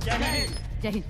जय हिंद.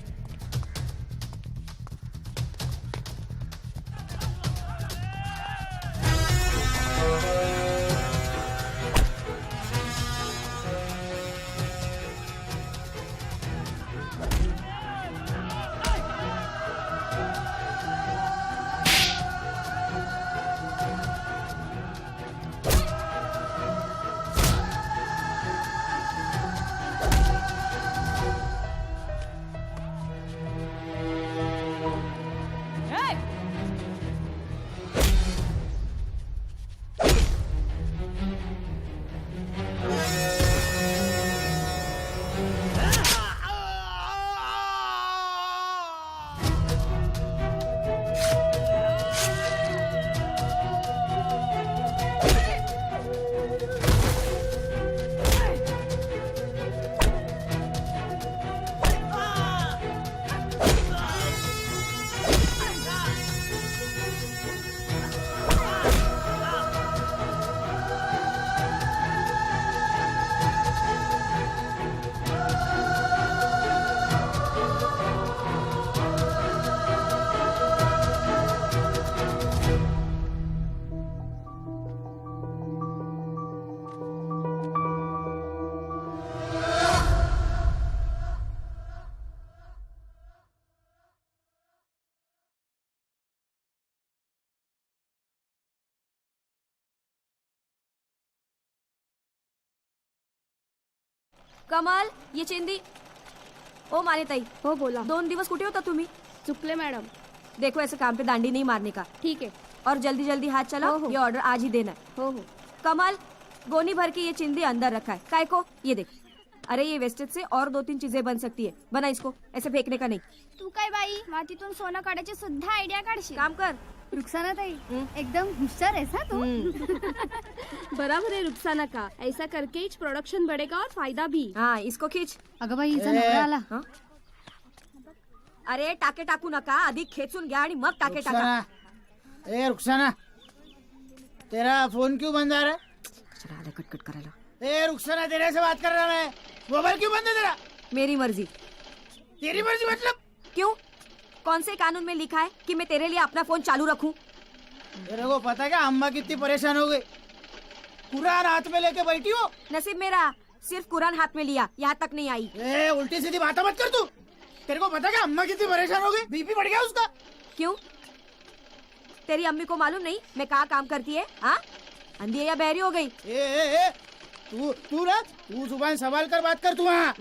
कमल, ये चिंदी. ओ मानेताई, हो बोला. 2 दिवस कुठे होता तुम्ही? चुकले मॅडम. देखो ऐसे काम पे दांडी नहीं मारने का. ठीक है. और जल्दी जल्दी हाथ चलाओ. हो. ये ऑर्डर आज ही देना है. हो हो. कमल, गोनी भर के ये चिंदी अंदर रखा है. काय को? ये देख. अरे ये वेस्टेज से और 2-3 चीजें बन सकती है. बना इसको. ऐसे फेंकने का नहीं. तू काय बाई मातीतून सोनं काढायची सुद्धा आयडिया काढशील. काम कर. रुखसाना ताई एकदम हुशार आहेस हा तू. बराबर है रुखसाना का. ऐसा करके ही प्रोडक्शन बढ़ेगा और फायदा भी. हाँ, इसको खींच. अगं बाई हिचा नवरा आला. हाँ? अरे टाके टाकू नका. आधी खेचून घ्या आणि मग टाके टाका. रुखसाना, ए रुखसाना, तेरा फोन क्यों बंद आ रहा है? चला आले कटकट करायला. ए रुखसाना, तेरे से बात कर रहा मैं. मोबाइल क्यों बंद है तेरा? मेरी मर्जी. तेरी मर्जी मतलब? क्यों? कौन से कानून में लिखा है कि मैं तेरे लिए अपना फोन चालू रखूं? तेरे को पता है क्या अम्मा कितनी परेशान हो गई? कुरान हाथ में लेके बैठी हो. नसीब मेरा सिर्फ कुरान हाथ में लिया, यहाँ तक नहीं आई. ए उल्टी सीधी बातें मत कर तू. तेरे को पता है क्या अम्मा कितनी परेशान हो गई? बीपी बढ़ गया उसका. क्यों? तेरी अम्मी को मालूम नहीं मैं कहाँ काम करती है? हाँ, अंधी है या बहरी हो गई? ए तू जुबान संभाल कर बात कर तू. हाँ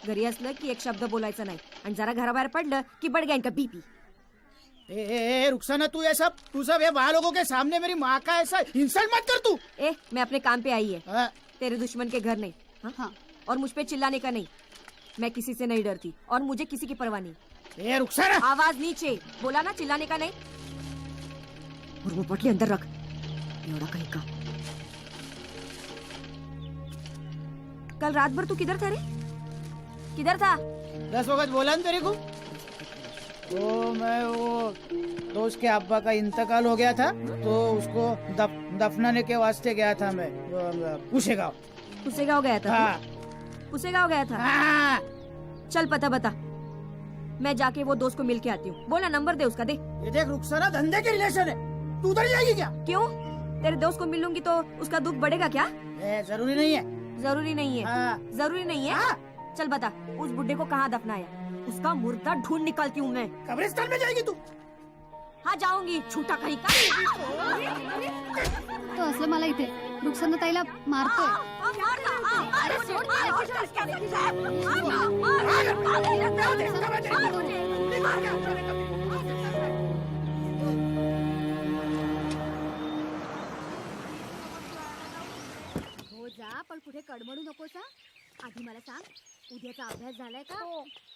घरी असलं की एक शब्द बोलायचा नाही आणि जरा घराबाहेर पडलं की बढ़ गया इनका बीपी. ए रुखसाना, तू सब ये बाहर लोगों के सामने मेरी माँ का ऐसा इंसल्ट मत कर तू. मैं अपने काम पे आई है. हाँ. तेरे दुश्मन के घर नहीं. हाँ. और मुझ पे चिल्लाने का नहीं. मैं किसी से नहीं डरती और मुझे किसी की परवाह नहीं. ए रुखसाना, आवाज नीचे. बोला ना चिल्लाने का नहीं. और वो पटली अंदर रख. एवढा कहीं का. कल रात भर तू किधर था रे? किधर था? 10 वक्त बोला ना तेरे को. तो मैं वो दोस्त के अब्बा का इंतकाल हो गया था तो उसको दफनाने के वास्ते गया था मैं. पूछेगा पुसेगांव गया था. हाँ. पुसेगांव गया था. हाँ. चल पता बता. मैं जाके वो दोस्त को मिल के आती हूँ. बोला नंबर दे उसका. दे. ये देख रुखसाना, धंधे के रिलेशन है. तू उधर जाएगी क्या? क्यों? तेरे दोस्त को मिल लूंगी तो उसका दुख बढ़ेगा क्या? जरूरी नहीं है. जरूरी नहीं है. हाँ. जरूरी नहीं है. हाँ. चल बता उस बुड्ढे को कहाँ दफनाया? उसका मुर्दा ढूंढ निकलती हूँ मैं. कब्रिस्तान में जाएगी तू? हाँ जाऊंगी. छूटा कहीं का. तो असलं मला इथे रुखसाना ताईला मारतोय. अरे सोड. हो जा पण कुठे कडमडू नकोस हा. आधी मला सांग उद्याचा अभ्यास झालाय का?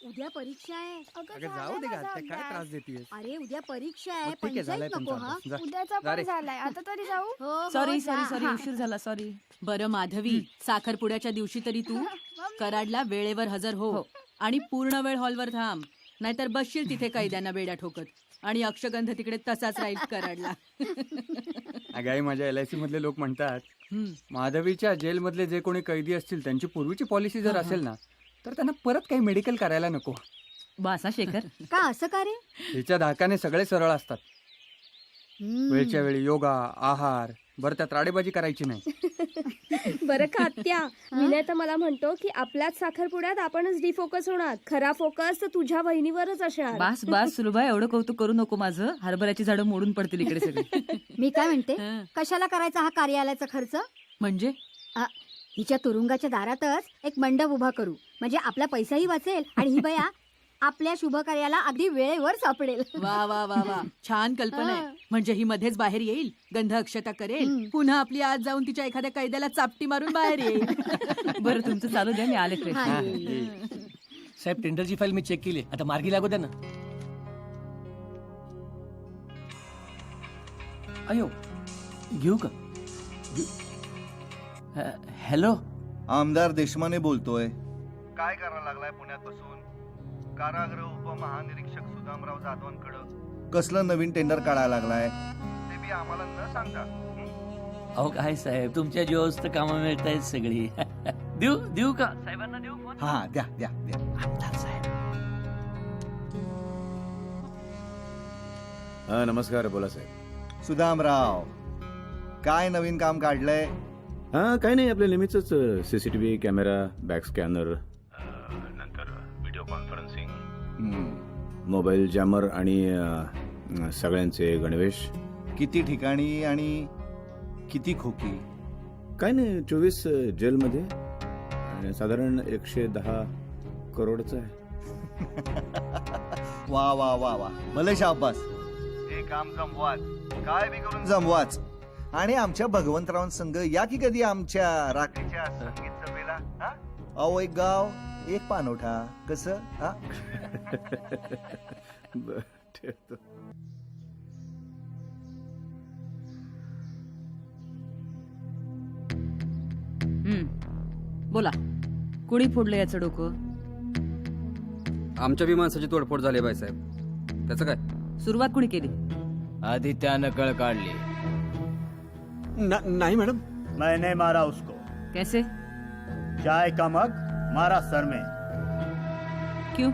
उद्या परीक्षा आहे. अगं जाऊ दे का काय त्रास देतेस. अरे उद्या परीक्षा आहे. ठीक आहे झालाय पंचायत नको तुमचा हा. अभ्यास. जा. उद्याचा जा रे. पण झालाय. आता तरी जाऊ. हो सॉरी जा. सॉरी सॉरी उशीर झाला सॉरी. बरं माधवी, साखरपुड्याच्या दिवशी तरी तू कराडला वेळेवर हजर हो आणि पूर्ण वेळ हॉलवर थांब. नाहीतर बसशील तिथे कैद्यांना बेड्या ठोकत आणि अक्षगंध तिकडे तसाच राहील कराडला. अगाई माझ्या LIC मधले लोक म्हणतात माधवीच्या जेलमधले जे कोणी कैदी असतील त्यांची पूर्वीची पॉलिसी जर असेल ना तर त्यांना परत काही मेडिकल करायला नको. बासा शेखर. का असं का रे? हिच्या धाकाने सगळे सरळ असतात. वेळच्या वेळी योगा, आहार, बरं त्यात राडेबाजी करायची नाही. बरं का आत्या, विनय तर मला म्हणतो की आपल्याच साखरपुड्यात आपणच डिफोकस होणार. खरा फोकस तर तुझ्या बहिणीवरच असणार. बास बास सुलभा, एवढं कौतुक करू नको माझं. हरभऱ्याची झाडं मोडून पडतील इकडे सगळी. मी काय म्हणते, हं. कशाला करायचा हा कार्यालयाचा खर्च? म्हणजे हिच्या तुरुंगाच्या दारातच एक मंडप उभा करू, म्हणजे आपला पैसाही वाचेल आणि ही बया आपल्या शुभ कार्याला अगदी वेळेवर सापडेल. वा वा वा वा, छान कल्पना आहे. म्हणजे ही मध्येच बाहेर येईल, गंध अक्षता करेल, पुन्हा आपली आत जाऊन तिच्या एखाद्या कैद्याला चापटी मारून बाहेर येईल. बरं तुमचं चालू द्या, मी आले फ्रेश. हा. साहेब टेंडरची फाईल मी चेक केली, आता मार्गी लागू द्या ना. अयो, घेऊ का? हॅलो, आमदार देशमाने बोलतोय. काय करायला लागलाय पुण्यात बसून? कारागृह उपमहानिरीक्षक सुदामराव जाधवांकडं कसलं नवीन टेंडर काढायला लागलाय ते बी आम्हाला न सांगता. अहो काय साहेब, तुमच्या जीवावर कामं मिळत आहेत सगळी. देऊ का साहेबांना? देऊ फोन? हा द्या द्या द्या. आमदार साहेब, हा नमस्कार, बोला साहेब. सुदामराव, काय नवीन काम काढलंय? हा काही नाही, आपल्या नेहमीच सीसीटीव्ही कॅमेरा, बॅक स्कॅनर, नंतर व्हिडिओ कॉन्फरन्सिंग, मोबाईल जॅमर आणि सगळ्यांचे गणवेश. किती ठिकाणी आणि किती खोकी? काय नाही, 24 जेलमध्ये आणि साधारण 110 करोडचं आहे. वा वा वा वा, भले शाबास. हे काम जमवाच, काय बी करून जमवाच. आणि आमच्या भगवंतराव संघ या की कधी आमच्या रात्रीच्या संगीत सभेला. अहो एक गाव एक पानोठा, कसं? बरं, ठेवतो. बोला, कुणी फोडलं याचं डोकं? आमच्या बी माणसाची तोडफोड झाली बाईसाहेब. त्याचं काय? सुरुवात कुणी केली? आधी त्यानं कळ काढली. नहीं मैडम, मैंने मारा उसको. कैसे? चाय का मग मारा सर में. क्यों?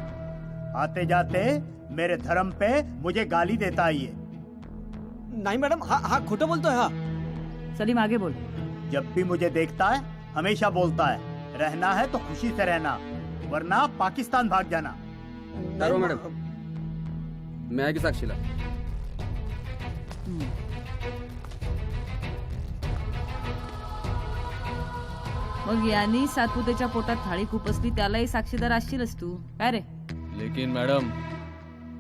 आते जाते मेरे धर्म पे मुझे गाली देता है ये. नहीं मैडम, हाँ खोटा बोलतो है. हाँ, सलीम आगे बोल. जब भी मुझे देखता है हमेशा बोलता है, रहना है तो खुशी से रहना, वरना पाकिस्तान भाग जाना. मॅडम, मी आहे की साक्षीला. मग यांनी सातपुतेच्या पोटात थाळी खुपसली, त्यालाही साक्षीदार असशीलच तू, काय रे? लेकिन मैडम,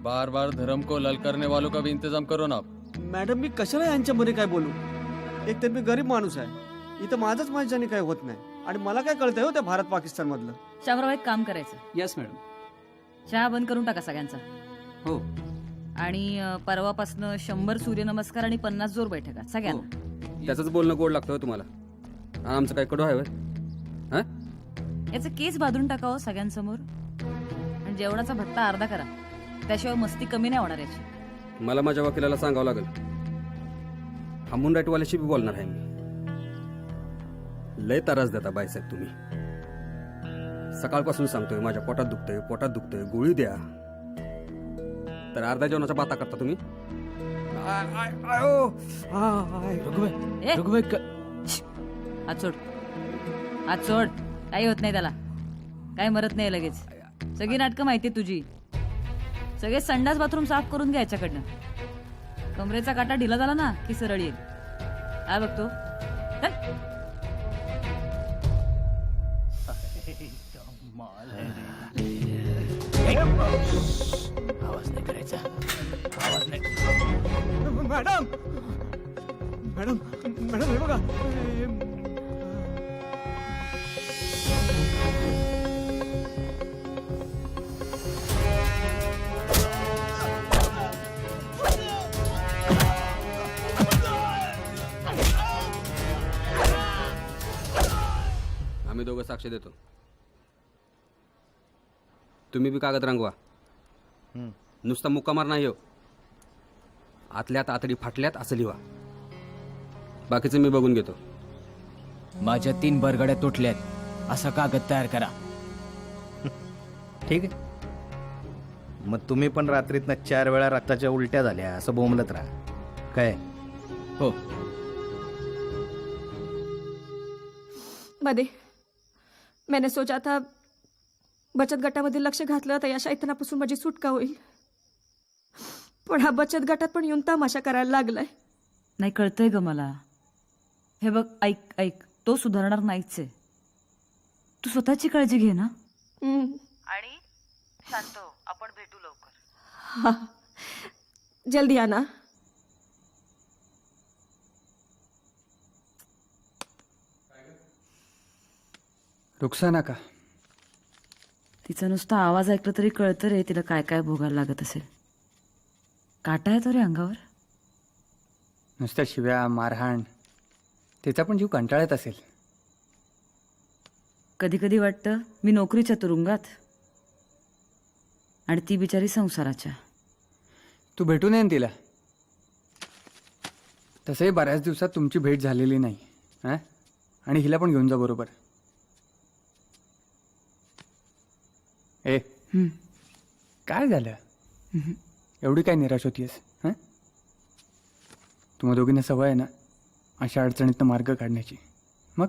बार बार धर्म को ललकारने वालों का भी इंतजाम करो ना. मॅडम मी कशाला यांच्यामध्ये काय बोलू? एक तर मी गरीब माणूस आहे, इथं माझंच माझ्याने काय होत नाही आणि मला काय कळतंय हो त्या भारत पाकिस्तान मधलं. शामराव, एक काम करायचं, येस मॅडम. चहा बंद करून टाका सगळ्यांचा. हो. आणि परवापासनं 100 सूर्यनमस्कार आणि 50 जोर बैठका सगळ्यांना. त्याचंच बोलणं गोड लागतं तुम्हाला. आमचं काय कडू आहे होय? याचं केस बांधून टाकावं सगळ्यांसमोर आणि जेवणाचा भत्ता अर्धा करा, त्याशिवाय मस्ती कमी नाही होणार याची. मला माझ्या वकिलाला सांगावं लागेल. अमून राईटवाल्याशी बी बोलणार आहे मी. लय त्रास देता बाईसाहेब तुम्ही. सकाळपासून सांगतोय माझ्या पोटात दुखतंय, गोळी द्या, तर अर्ध्या जेवणाच्या बाता करता तुम्ही. हात सोड, काही होत नाही त्याला, काही मरत नाही लगेच. सगळी नाटकं माहिती तुझी. सगळे संडास बाथरूम साफ करून घ्या याच्याकडनं. कमरेचा काटा ढिला झाला ना की सरळ येईल. काय बघतो? आवाज नाही करायचा, आवाज नाही. मॅडम मॅडम मॅडम हे बघा. आम्ही दोघं साक्ष देतो. तुम्ही बी कागद रंगवा. नुसता मुक्कामार नाही हो, आतल्यात आतडी फाटल्यात असं लिहा. बाकीचं मी बघून घेतो. माझ्या 3 बरगड्या तुटल्यात असा कागद तयार करा. ठीक आहे. मग तुम्ही पण रात्रीतनं 4 वेळा रक्ताच्या उलट्या झाल्या असं बोंबलत राहा काय. हो. मध्ये मैंने सोचा था बचत गटामध्ये लक्ष घातलं तर या शैतानापासून माझी सुटका होईल, पण हा बचत गटात पण येऊन तमाशा करायला लागलाय. नाही कळतंय ग मला. हे बघ ऐक ऐक, तो सुधारणार नाहीच आहे. तू स्वतःची काळजी घे ना. आणि शांत हो, आपण भेटू लवकर. हा, जल्दी आना. रुखसाना का? तिचा नुसता आवाज ऐकला तरी कळतं रे तिला काय काय भोगायला लागत असेल. काटा येतो रे अंगावर. नुसत्या शिव्या मारहाण, तिचा पण जीव कंटाळत असेल. कधी कधी वाटतं मी नोकरीच्या तुरुंगात आणि ती बिचारी संसाराच्या. तू भेटून ये ना तिला. तसंही बऱ्याच दिवसात तुमची भेट झालेली नाही. हां, आणि हिला पण घेऊन जा बरोबर. ए काय झालं? एवढी काय निराश होतीयस? हां, तुम्हा दोघींना सवय आहे ना अशा अडचणीतनं मार्ग काढण्याची. मग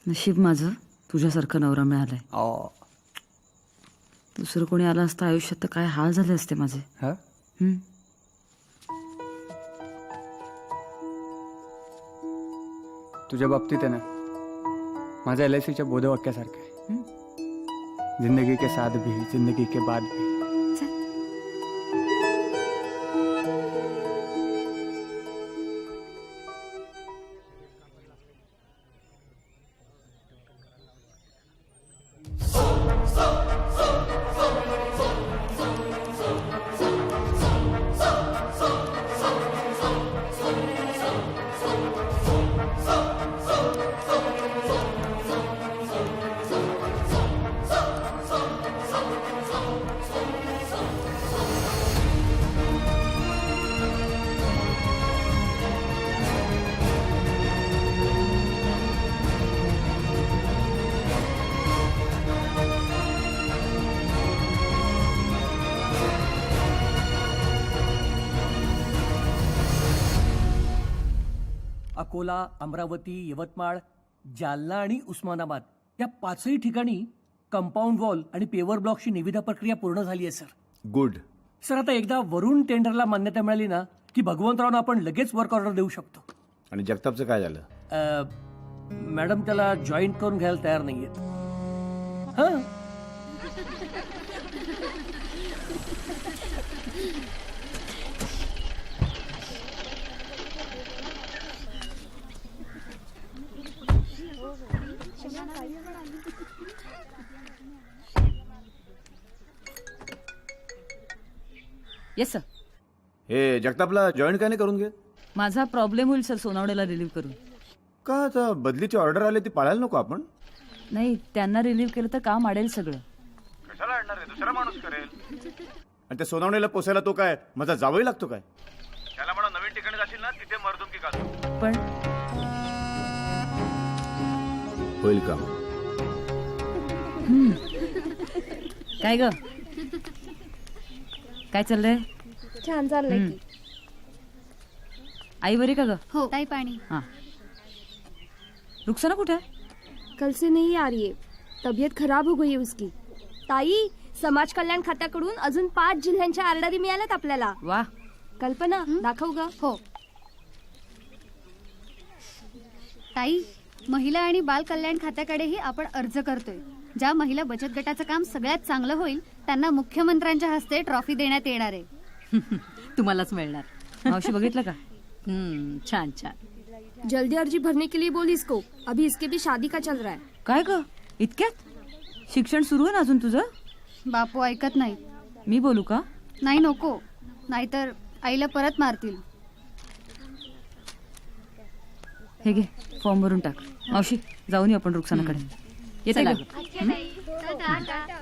नशीब माझं तुझ्यासारखं नवरा मिळालाय. दुसरं कोणी आलं असतं आयुष्यात तर काय हाल झाले असते माझे. हा, तुझ्या बाबतीत आहे ना माझ्या LICच्या बोधवाक्यासारखं आहे. जिंदगी के साथ भी जिंदगी के बाद भी. अकोला, अमरावती, यवतमाळ, जालना आणि उस्मानाबाद या 5ही ठिकाणी कंपाऊंड वॉल आणि पेवर ब्लॉकची निविदा प्रक्रिया पूर्ण झाली आहे सर. गुड. सर आता एकदा वरून टेंडरला मान्यता मिळाली ना की भगवंतरावना आपण लगेच वर्क ऑर्डर देऊ शकतो. आणि जगतापचं काय झालं? मॅडम त्याला जॉईन करून घ्यायला तयार नाहीयेत. हां, येस सर. हे जगतापला जॉईन काय नाही करून घे. माझा प्रॉब्लेम होईल सर सोनावड्याला रिलीव्ह करून. का आता बदलीची ऑर्डर आली ती पाळायला नको आपण? नाही, त्यांना रिलीव्ह केलं तर काम अडेल सगळं. कशाला आणणार आहे? दुसरा माणूस करेल. आणि त्या सोनावणीला पोसायला तो काय माझा जावई लागतो काय? त्याला म्हणा नवीन ठिकाणी जाशील ना तिथे मर्दुमकी घालतो. पण होईल का? काय ग, काय चाललंय? छान चाललंय की. आई बरी का ग? हो ताई पाणी. हाँ, रुखसाना कुठे है? कल से नहीं आ रही है, तबीयत खराब हो गई है उसकी. ताई, समाज कल्याण खात्याकडून अजून 5 जिल्ह्यांच्या आरडारी मिळाल्यात आपल्याला. वाह, कल्पना दाखव ग. हो ताई, महिला आणि बाल कल्याण खात्याकडेही आपण अर्ज करतोय. ज्या महिला बचत गटाचं काम सगळ्यात चांगलं होईल त्यांना मुख्यमंत्र्यांच्या हस्ते ट्रॉफी देण्यात येणार आहे. तुम्हालाच मिळणार. मावशी बघितलं का? छान छान. जल्दी अर्जी भरने के लिए बोल इसको, अभी इसके भी शादी का चल रहा है. काय ग, इतक्यात? शिक्षण सुरू आहे ना अजून तुझं? बापू ऐकत नाही. मी बोलू का? नाही नको, नाहीतर आईला परत मारतील. हे घे, फॉर्म भरून टाक. मावशी जाऊन येऊ आपण रुखसानाकडे. येते चला. का?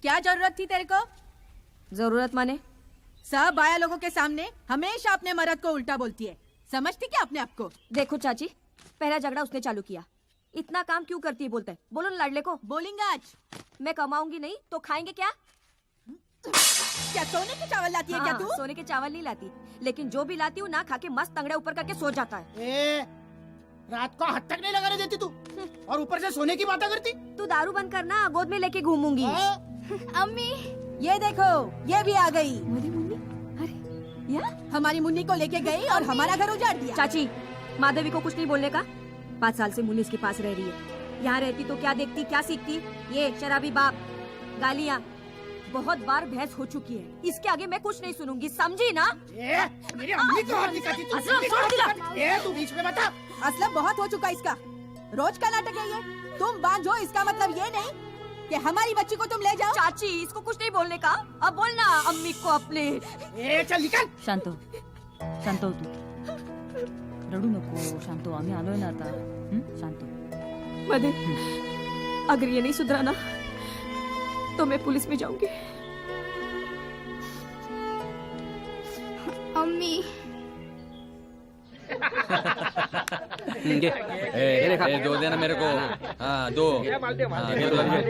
क्या जरूरत थी तेरे को? जरूरत माने? सब आया लोगों के सामने हमेशा अपने मर्द को उल्टा बोलती है. समझती क्या अपने आप को? देखो चाची, पहला झगड़ा उसने चालू किया। इतना काम क्यों करती है बोलता है, बोलो ना लाडले को। बोलेंगे आज। मैं कमाऊंगी नहीं तो खाएंगे क्या? क्या सोने के चावल लाती है क्या हाँ, तू? सोने के चावल नहीं लाती, लेकिन जो भी लाती हूँ ना खा के मस्त तंगड़े ऊपर करके सो जाता है। ए, रात को हाथ तक नहीं लगाने देती तू, और ऊपर से सोने की बातें करती। तू दारू बंद करना, गोद में लेके घूमूंगी। अम्मी ये देखो, ये भी आ गई। हमारी मम्मी, अरे या हमारी मुन्नी को लेके गई और हमारा घर उजाड़ दिया। चाची, माधवी को कुछ नहीं बोलने का। 5 साल से मुन्नी इसके पास रह रही है। यहाँ रहती तो क्या देखती, क्या सीखती? ये शराबी बाप, गालियाँ, बहुत बार बहस हो चुकी है। इसके आगे मैं कुछ नहीं सुनूंगी, समझी ना? मेरी अम्मी को हाथ दिखाती तू। असलम, छोड़ दिला। तू बीच में बता। असलम बहुत हो चुका इसका, रोज का नाटक है ये। तुम बांझो, इसका मतलब ये नहीं कि हमारी बच्ची को तुम ले जाओ। चाची, इसको कुछ नहीं बोलने का। अब बोलना अम्मी को अपने। चल निकल। शांत हो, शांत हो तू, रडू नको, शांत हो, आम्ही आलोय ना आता. शांत हो. मदे, अगर ये नहीं सुधरा ना तो मैं पुलिस में जाऊंगी. अम्मी दो देना मेरे को. हाँ दो.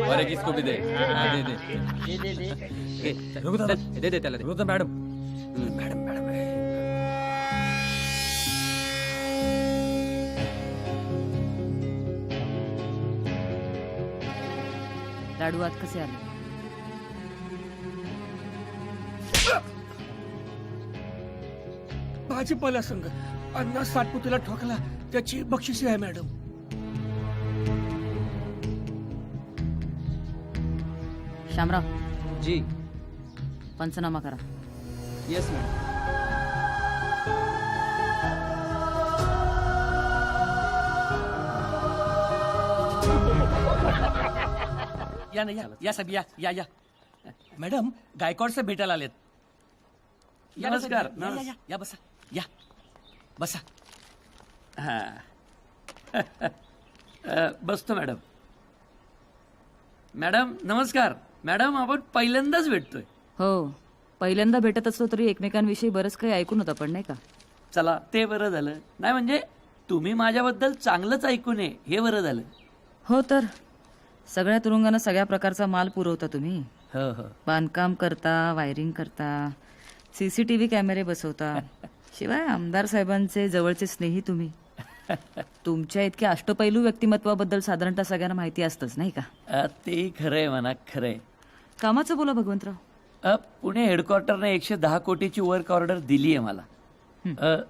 और एक इसको भी दे. दे दे त्याला दे. मॅडम मॅडम मॅडम लाडू आत कसे आले? भाजीपाला संघ अन्ना सातपुतीला ठोकला त्याची बक्षिसी आहे मॅडम. शामराव जी. पंचनामा करा. Yes madam. या ना या साहेब या या या मॅडम गायकवाड साहेब भेटायला आलेत. या ना साहेब, नमस्कार. या, या, या बसा या बसा. बसतो मॅडम. मॅडम नमस्कार. मॅडम आपण पहिल्यांदाच भेटतोय. हो, पहिल्यांदा भेटत असलो तरी एकमेकांविषयी बरंच काही ऐकून होतं पण नाही का? चला ते बरं झालं. नाही म्हणजे तुम्ही माझ्याबद्दल चांगलंच ऐकून आहे हे बरं झालं. हो तर सगळ्या तुरुंगांना सगळ्या प्रकारचा माल पुरवता तुम्ही. हो हो. बांधकाम करता, वायरिंग करता, CCTV कॅमेरे बसवता. शिवाय आमदार साहेबांचे जवळचे स्नेही तुम्ही. तुमच्या इतक्या अष्टपैलू व्यक्तिमत्वाबद्दल साधारणतः सगळ्यांना माहिती असतंच नाही का? ते खरंय म्हणा खरंय. कामाचं बोला भगवंतराव. पुणे हेडक्वार्टरने 110 कोटीची वर्क ऑर्डर दिली आहे मला.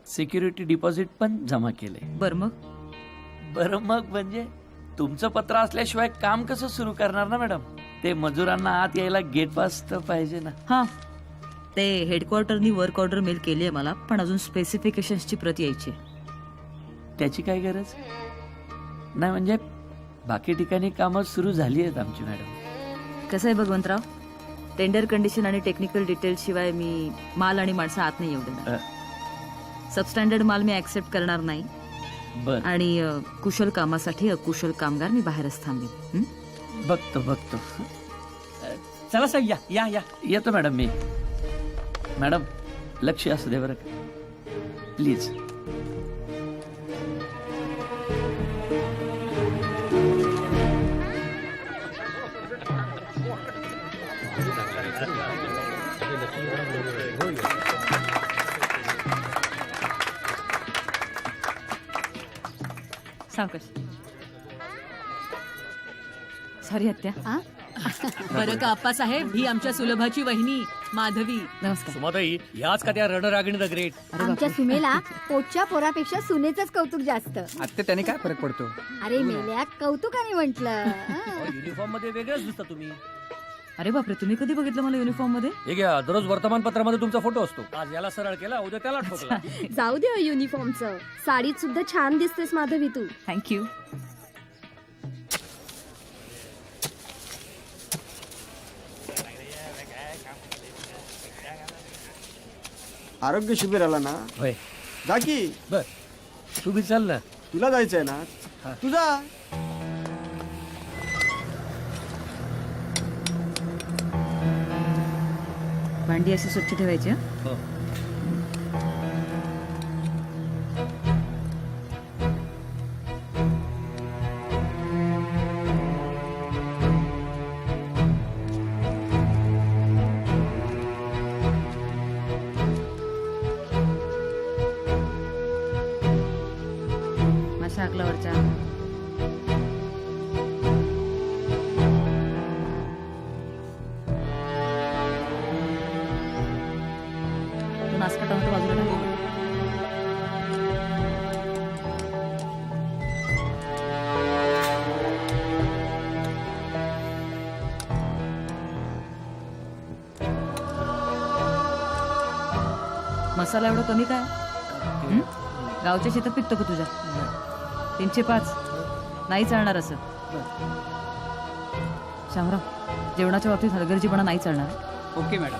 सिक्युरिटी डिपॉझिट पण जमा केले. बरं मग म्हणजे तुमचं पत्र असल्याशिवाय काम कसं सुरू करणार ना मॅडम. ते मजुरांना आत यायला गेट पास तर पाहिजे ना. हां, ते हेडक्वार्टरनी वर्क ऑर्डर मेल केली आहे मला, पण अजून स्पेसिफिकेशन्सची प्रत यायची. त्याची काय गरज नाही. म्हणजे बाकी ठिकाणी कामं सुरू झाली आहेत आमची मॅडम. कसं आहे भगवंतराव, टेंडर कंडिशन आणि टेक्निकल डिटेल्स शिवाय मी माल आणि माणसं आत नाही येऊ देणार. सबस्टँडर्ड माल मी ऍक्सेप्ट करणार नाही. बर. आणि कुशल कामासाठी अकुशल कामगार मी बाहेरच थांबेन. बघतो. चला साहेब या या या येतो मॅडम मी. मॅडम लक्ष असू दे बरं का प्लीज. सावकाश. सॉरी हत्या. बरं का आप्पासाहेब, ही आमच्या सुलभाची वहिनी माधवी. नमस्कार. सुमाताई याच का त्या रणरागिणी द ग्रेट. आमच्या सुनेला पोटच्या पोरापेक्षा सुनेचंच कौतुक जास्त. आता त्याने काय फरक पडतो. अरे मेल्या कौतुकाने म्हंटल. युनिफॉर्म मध्ये वेगळंच दिसता तुम्ही. अरे बापरे, तुम्ही कधी बघितलं मला युनिफॉर्म मध्ये? हे घ्या दररोज वर्तमानपत्रामध्ये तुमचा फोटो असतो. आज याला सरळ केला उद्या त्याला ठोकला. जाऊ दे युनिफॉर्मचं. साडीत सुद्धा छान दिसतेस माधवी तू. थँक्यू. आरोग्य शिबिराला ना होय. जा की. बर तू बी चाल ना. तुला जायचंय ना, तुझा. भांडी अशी स्वच्छ ठेवायची. हो. छाकलावरच्या तो नासका टमाटर बाजूला टाक. मसाला एवढं कमी काय हं? गावच्या शेतात पिकतो का तुझ्या 305 नाही चालणार असं. शामराव जेवणाच्या बाबतीत हलगर्जीपणा नाही चालणार. Okay madam.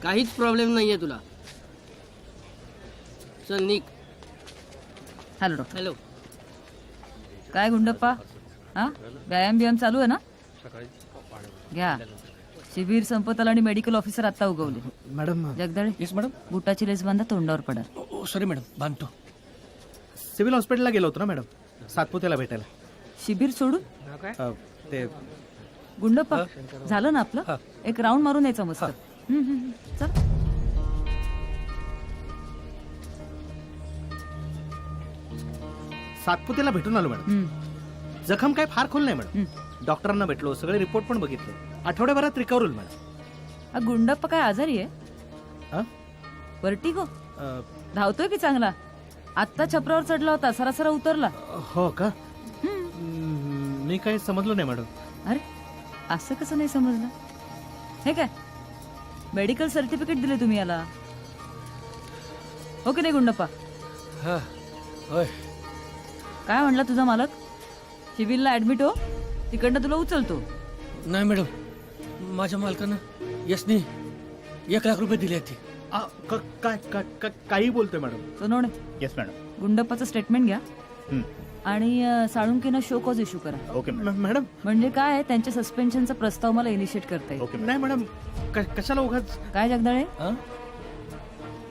काहीच प्रॉब्लेम नाहीये तुला. चल निक. Hello doctor. हॅलो. काय गुंडप्पा हा व्यायाम बियाम चालू आहे ना. घ्या. शिबिर संपत आलं आणि मेडिकल ऑफिसर आता उगवले. मॅडम. जगदाळे. Yes madam. बुटाची लेस बांधा तोंडावर पडा. सॉरी मॅडम, बांधतो. सिव्हिल हॉस्पिटलला गेलो होतो ना मॅडम, सातपुतेला भेटायला. शिबिर सोडून ते गुंडप्पा झालं ना आपलं. एक राऊंड मारून यायचं मस्त. चल. सातपुतेला भेटून आलो मॅडम. जखम काय फार खोल नाही मॅडम. डॉक्टरांना भेटलो, सगळे रिपोर्ट पण बघितले. आठवड्याभरात रिकव्हर होईल मॅडम. हा गुंडप्पा काय आजारी आहे. वर्टिगो धावतोय की चांगला. आत्ता छपरावर चढला होता, सरासरा उतरला. हो का. मी काही समजलो नाही मॅडम. अरे असं कसं नाही समजलं. हे काय मेडिकल सर्टिफिकेट दिले तुम्ही याला. हो की नाही गुंडप्पा. काय म्हणला तुझा मालक. सिव्हिलला ऍडमिट हो, तिकडनं तुला उचलतो. नाही मॅडम, माझ्या मालकानं यशनी 1 लाख रुपये दिले आहेत. काही बोलतोय मॅडम. सोनवणे. Yes madam. गुंडप्पाचं स्टेटमेंट घ्या आणि साळुंकेनं शो कॉज इश्यू करा. Okay madam. म्हणजे काय त्यांच्या सस्पेन्शनचा प्रस्ताव मला इनिशिएट करता येईल. ओके. नाही मॅडम, कशाला उगाच. काय जगदाळे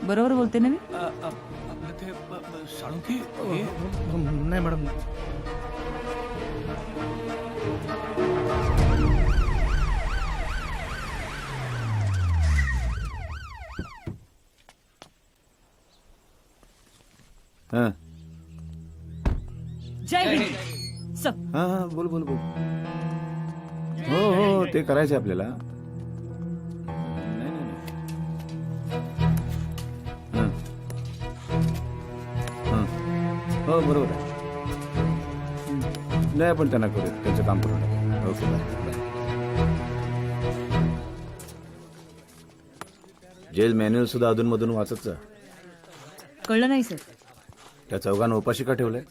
बरोबर बोलते ना मी. आपलं ते साळुंके. नाही मॅडम. जय हिंद. सब हा हा बोल बोल बोल. हो हो ते करायचं आपल्याला. नाही नाही नाही. हो बरोबर आहे. नाही आपण त्यांना करू, त्यांचं काम करू. Okay bye. जेल मॅन्युअल सुद्धा अधूनमधून वाचत जा. कळलं नाही सर. त्या चौघांना उपाशी का ठेवलंय.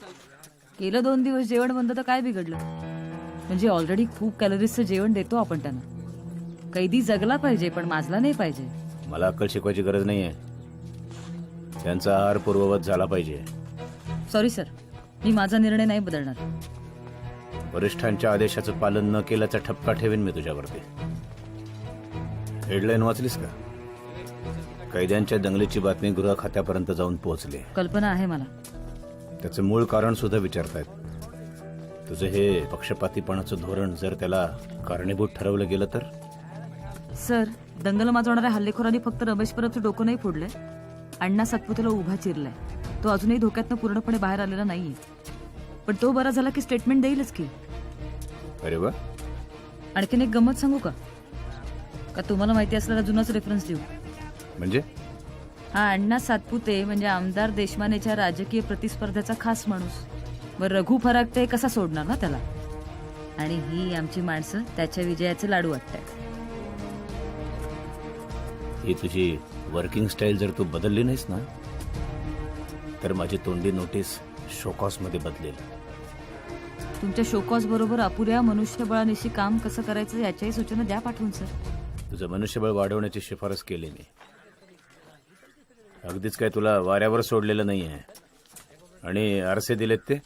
गेलं 2 दिवस जेवण बंद तर काय बिघडलं. म्हणजे ऑलरेडी खूप कॅलरीजचं जेवण देतो आपण त्यांना. कैदी जगला पाहिजे पण माजला नाही पाहिजे. मला अक्कल शिकवायची गरज नाहीये. त्यांचा आहार पूर्ववत झाला पाहिजे. सॉरी सर, मी माझा निर्णय नाही बदलणार. वरिष्ठांच्या आदेशाचं पालन न केल्याचा ठपका ठेवीन मी तुझ्यावरती. हेडलाईन वाचलीस का. कैद्यांच्या दंगलीची बातमी गृह खात्यापर्यंत जाऊन पोहोचली. कल्पना आहे मला. त्याचं मूळ कारण सुद्धा विचारतायत. तुझं हे पक्षपातीपणाचं धोरण जर त्याला कारणीभूत ठरवलं गेलं तर. सर, दंगल माजवणाऱ्या हल्लेखोरांनी फक्त रमेश परबचं डोकं नाही फोडलंय, अण्णा सातपुतेला उभा चिरलाय. तो अजूनही धोक्यातनं पूर्णपणे बाहेर आलेला नाहीये. पण तो बरा झाला की स्टेटमेंट देईलच की. अरे वा. आणखीन एक गंमत सांगू का. तुम्हाला माहिती असलेला जुनाच रेफरन्स देऊ. म्हणजे हा अण्णा सातपुते म्हणजे आमदार देशमानेच्या राजकीय प्रतिस्पर्ध्याचा खास माणूस. व रघु फरागते कसा सोडणार ना त्याला. आणि ही आमची माणसं त्याच्या विजयाचे लाडू वाटतात. ही तुझी वर्किंग स्टाईल जर तू बदलली नाहीस ना तर माझी तोंडी नोटीस शोकॉस मध्ये बदलेल. तुमच्या शोकॉस बरोबर अपुऱ्या मनुष्यबळानिशी काम कसं करायचं याच्याही सूचना द्या पाठवून सर. तुझं मनुष्यबळ वाढवण्याची शिफारस केली मी. अगदीच काय तुला वाऱ्यावर सोडलेलं नाहीये. आणि आरसे दिलेत ते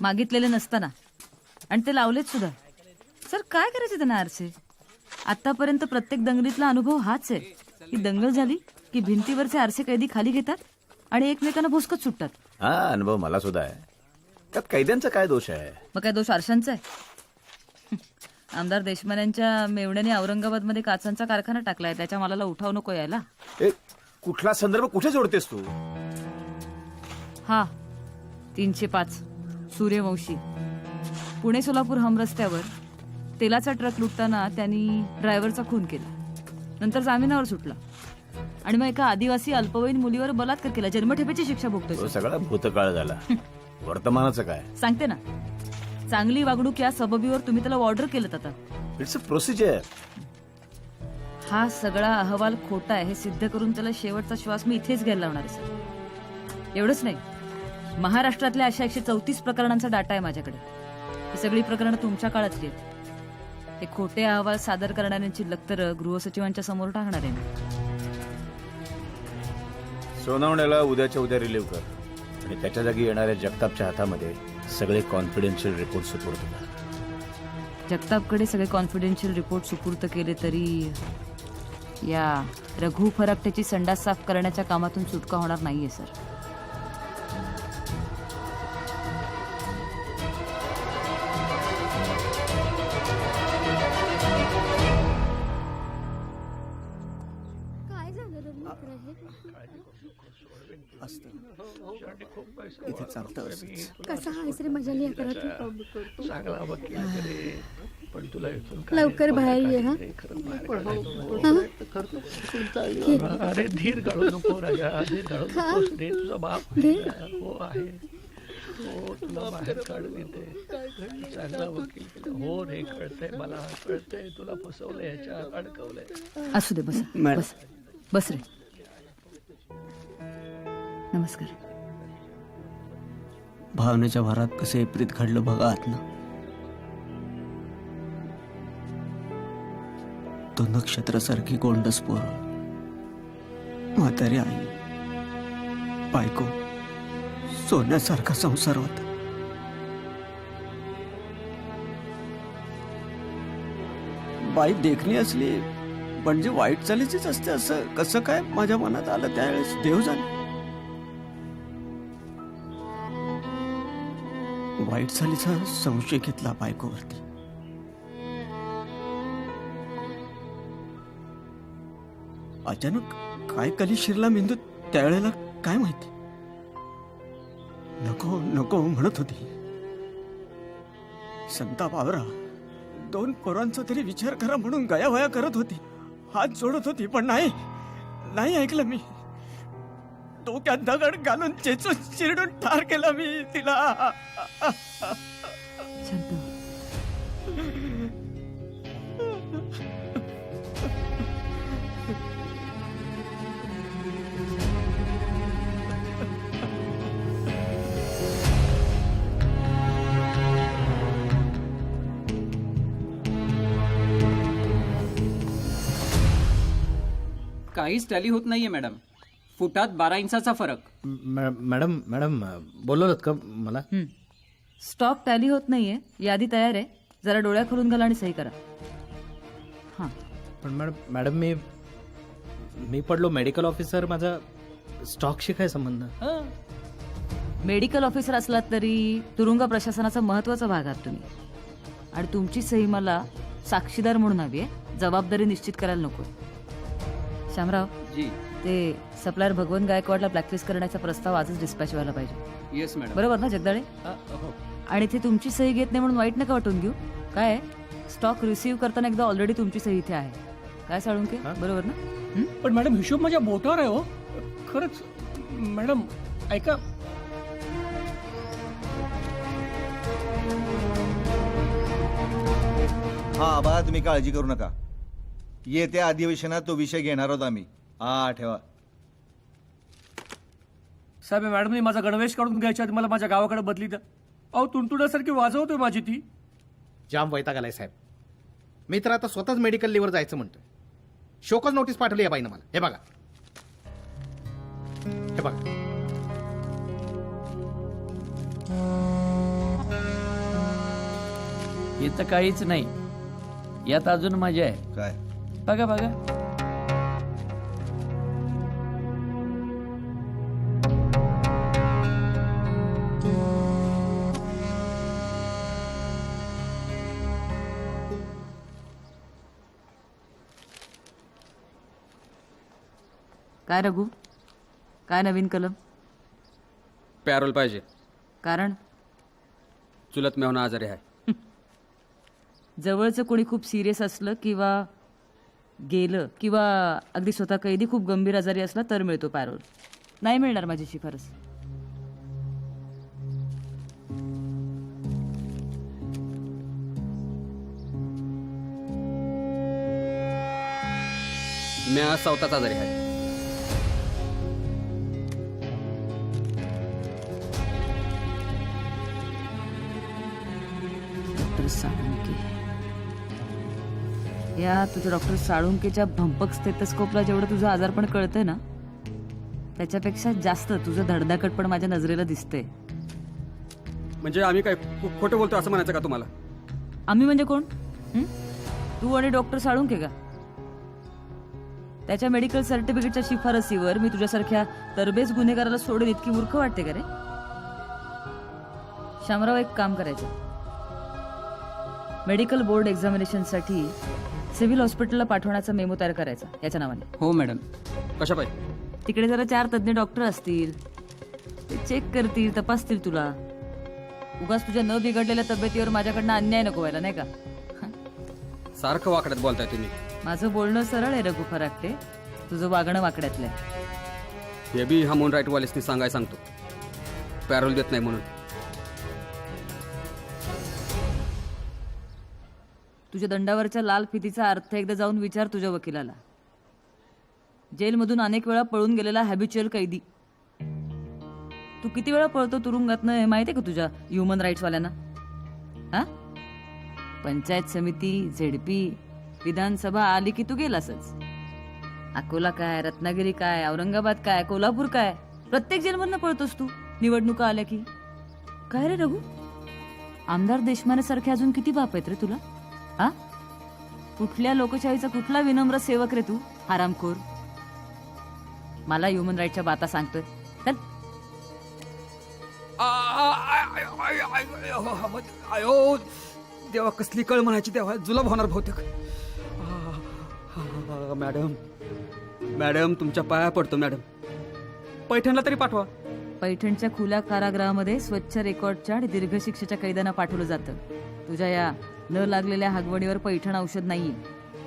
मागितलेले नसताना आणि ते लावलेत सुद्धा. सर काय करायचे त्यांना आरसे. आतापर्यंत प्रत्येक दंगलीतला अनुभव हाच आहे की दंगल झाली की भिंतीवरचे आरसे कैदी खाली घेतात आणि एकमेकांना भोसकत सुटतात. हा अनुभव मला सुद्धा आहे. त्यात कैद्यांचा काय दोष आहे? मग काय दोष आरशांचा आहे? आमदार देशमान्यांच्या मेवण्याने औरंगाबादमध्ये काचांचा कारखाना टाकलाय, त्याच्या मालाला उठाव नको यायला. कुठला संदर्भ कुठे जोडतेस तू? हा 305 सूर्यवंशी पुणे सोलापूर हमरस्त्यावर तेलाचा ट्रक लुटताना त्यांनी ड्रायव्हरचा खून केला, नंतर जामिनावर सुटला आणि मग एका आदिवासी अल्पवयीन मुलीवर बलात्कार केला. जन्मठेपेची शिक्षा भोगतोय. तो सगळा भूतकाळ झाला. वर्तमानाचं काय? सांगते ना, चांगली वागणूक या सबबीवर तुम्ही त्याला ऑर्डर केलं. आता इट्स अ प्रोसिजर. हा सगळा अहवाल खोटा आहे हे सिद्ध करून त्याला शेवटचा श्वास मी इथेच घ्यायला लावणार आहे सर. एवढंच नाही, महाराष्ट्रातल्या अशा 134 प्रकरणांचा डाटा आहे माझ्याकडे. ही सगळी प्रकरणं तुमच्या काळातली आहेत. हे खोटे अहवाल सादर करणाऱ्यांची लक्तर गृहसचिवांच्या समोर टाकणार आहे मी. सोनावण्याला उद्याच्या उद्या रिलीव्ह कर आणि त्याच्या जागी येणाऱ्या जगतापच्या हातामध्ये सगळे कॉन्फिडेन्शियल रिपोर्ट सुपूर्द कर. जगतापकडे सगळे कॉन्फिडेन्शियल रिपोर्ट सुपूर्द केले तरी या रघु फराकट्याची संडास साफ करण्याच्या कामातून सुटका होणार नाहीये सर. इथे चालतं कसा आहेस रे माझ्या लेकरात? पण तुला लवकर बाहेर ये. अरे धीर गाळू नको राजा, धीर गाळू नकोस रे. तुझा बाप हो आहे, हो तुला बाहेर काढून येते. चांगला वकील हो रे, कळतंय मला, कळतंय तुला फसवलंय, ह्याच्यात अडकवलंय. असू दे, बस बस बस रे. नमस्कार. भावनेच्या भरात कसं विपरीत घडलं बघा आतनं. तो नक्षत्रासारखी गोंडस पोर, म्हातारी आई, बायको, सोन्यासारखा संसार होता. बाई देखणी असली म्हणजे वाईट चालीचीच असते असं कसं काय माझ्या मनात आलं त्यावेळेस देव जाणे. वाईट चालीचा संशय घेतला बायकोवरती. अचानक काय कली शिरला मेंदूत त्यावेळेला काय माहिती. नको नको म्हणत होती. संताप आवरा, 2 पोरांचा तरी विचार करा म्हणून गयावया करत होती, हात जोडत होती, पण नाही ऐकलं मी. डोक्यात दगड घालून चेचून चिरडून ठार केला मी तिला. काहीच टॅली होत नाहीये मॅडम. फुटात 12 इंचाचा फरक. मॅडम बोलवलं का मला? स्टॉक टॅली होत नाहीये, यादी तयार आहे, जरा डोळ्या खोलून घाला आणि सही करा. हा पण मॅडम मी पडलो मेडिकल ऑफिसर, माझा स्टॉकशी काय संबंध? मेडिकल ऑफिसर असलात तरी तुरुंग प्रशासनाचा महत्वाचा भाग आहात तुम्ही, आणि तुमची सही मला साक्षीदार म्हणून हवी आहे, जबाबदारी निश्चित करायला नको. श्यामराव जी, ते सप्लायर भगवंत गायकवाडला ब्लॅकलिस्ट करण्याचा प्रस्ताव आजच डिस्पॅच व्हायला पाहिजे. Yes madam. बरोबर ना जगदाळे? आणि ते तुमची सही घेत नाही म्हणून वाईट नका वाटून घेऊ. काय स्टॉक रिसीव्ह करताना एकदा ऑलरेडी तुमची सही इथे आहे. काय साळुंके, बरोबर ना? पण मॅडम हिशोब माझ्या बोटावर आहे हो. खरंच मॅडम ऐका. हा आबा, तुम्ही काळजी करू नका. येत्या अधिवेशनात तो विषय घेणार आहोत आम्ही. हा ठेवा. साहेब, मॅडमने माझा गणवेश काढून घ्यायच्या आधी मला माझ्या गावाकडे बदली द्या. अहो, तुणतुण्यासारखी वाजवतोय माझी ती. जाम वैताग आलाय साहेब. मी तर आता स्वतःच मेडिकल लीव्हर जायचं म्हणतोय. शोकच नोटीस पाठवली या बाईनं मला. हे बघा, हे बघा. इथं काहीच नाही, यात अजून मजा आहे. काय? बघा बघा. काय रघु, काय नवीन कलम? पॅरोल पाहिजे. कारण चुलत मेहना आजारी आहे. जवळचं कोणी खूप सिरियस असलं किंवा गेलं किंवा अगदी स्वतः कैदी खूप गंभीर आजारी असला तर मिळतो पॅरोल. नाही मिळणार माझी शिफारस. मी आज स्वतःच आजारी आहे. डॉक्टर साळुंके, या तुझ्या डॉक्टर साळुंकेच्या भंपक स्टेथोस्कोपला जेवढं तुझं आजारपण कळतंय ना, त्याच्यापेक्षा जास्त तुझं धडधाकटपण माझ्या नजरेला दिसतंय. म्हणजे आम्ही काय खोटं बोलतो असं म्हणायचं का तुम्हाला? आम्ही म्हणजे कोण? तू आणि डॉक्टर साळुंके का? त्याच्या मेडिकल सर्टिफिकेटच्या शिफारसीवर मी तुझ्यासारख्या तरबेज गुन्हेगाराला सोडेल इतकी मूर्ख वाटते का रे? शामराव, एक काम करायचं. मेडिकल बोर्ड एक्झामिनेशनसाठी सिव्हिल हॉस्पिटलला पाठवण्याचा मेमो तयार करायचा याच्या नावाने. हो मॅडम. कशा पाहिजे? तिकडे जरा 4 तज्ञ डॉक्टर असतील, ते चेक करतील, तपासतील तुला. उगाच तुझ्या न बिघडलेल्या तब्येतीवर माझ्याकडनं अन्याय नको व्हायला, नाही का? सारखं वाकड्यात बोलताय तुम्ही. माझं बोलणं सरळ आहे रघु फराकटे, तुझं वागणं वाकड्यातलं आहे. हे बी ह्युमन राईट वालेसनी सांगाय सांगतो, पॅरोल देत नाही म्हणून. तुझ्या दंडावरच्या लाल फितीचा अर्थ एकदा जाऊन विचार तुझ्या वकिलाला. जेलमधून अनेक वेळा पळून गेलेला हॅबिच्युअल कैदी. तू किती वेळा पळतो तुरुंगातनं हे माहिती आहे का तुझ्या ह्युमन राईट्स वाल्यांना? हा, पंचायत समिती, झेडपी, विधानसभा आली की तू गेलासच. अकोला काय, रत्नागिरी काय, औरंगाबाद काय, कोल्हापूर काय, प्रत्येक जेलमधनं पळतोस तू निवडणुका आल्या की. काय रे रघु, आमदार देशमाने सारखे अजून किती बाप आहेत रे तुला? हा, कुठल्या लोकशाहीचा कुठला विनम्र सेवक रे तू, हरामखोर? मला ह्युमन राईटच्या बाता सांगतोय. चल. आयो देवा, कसली कळ म्हणायची देवा, जुलाब होणार बहुतेक. मॅडम, मॅडम तुमच्या पाया पडतो मॅडम, पैठणला तरी पाठवा. पैठणच्या खुल्या कारागृहामध्ये स्वच्छ रेकॉर्डच्या आणि दीर्घ शिक्षेच्या कैद्यांना पाठवलं जातं. तुझ्या या न लागलेल्या हागवणीवर पैठण औषध नाहीये.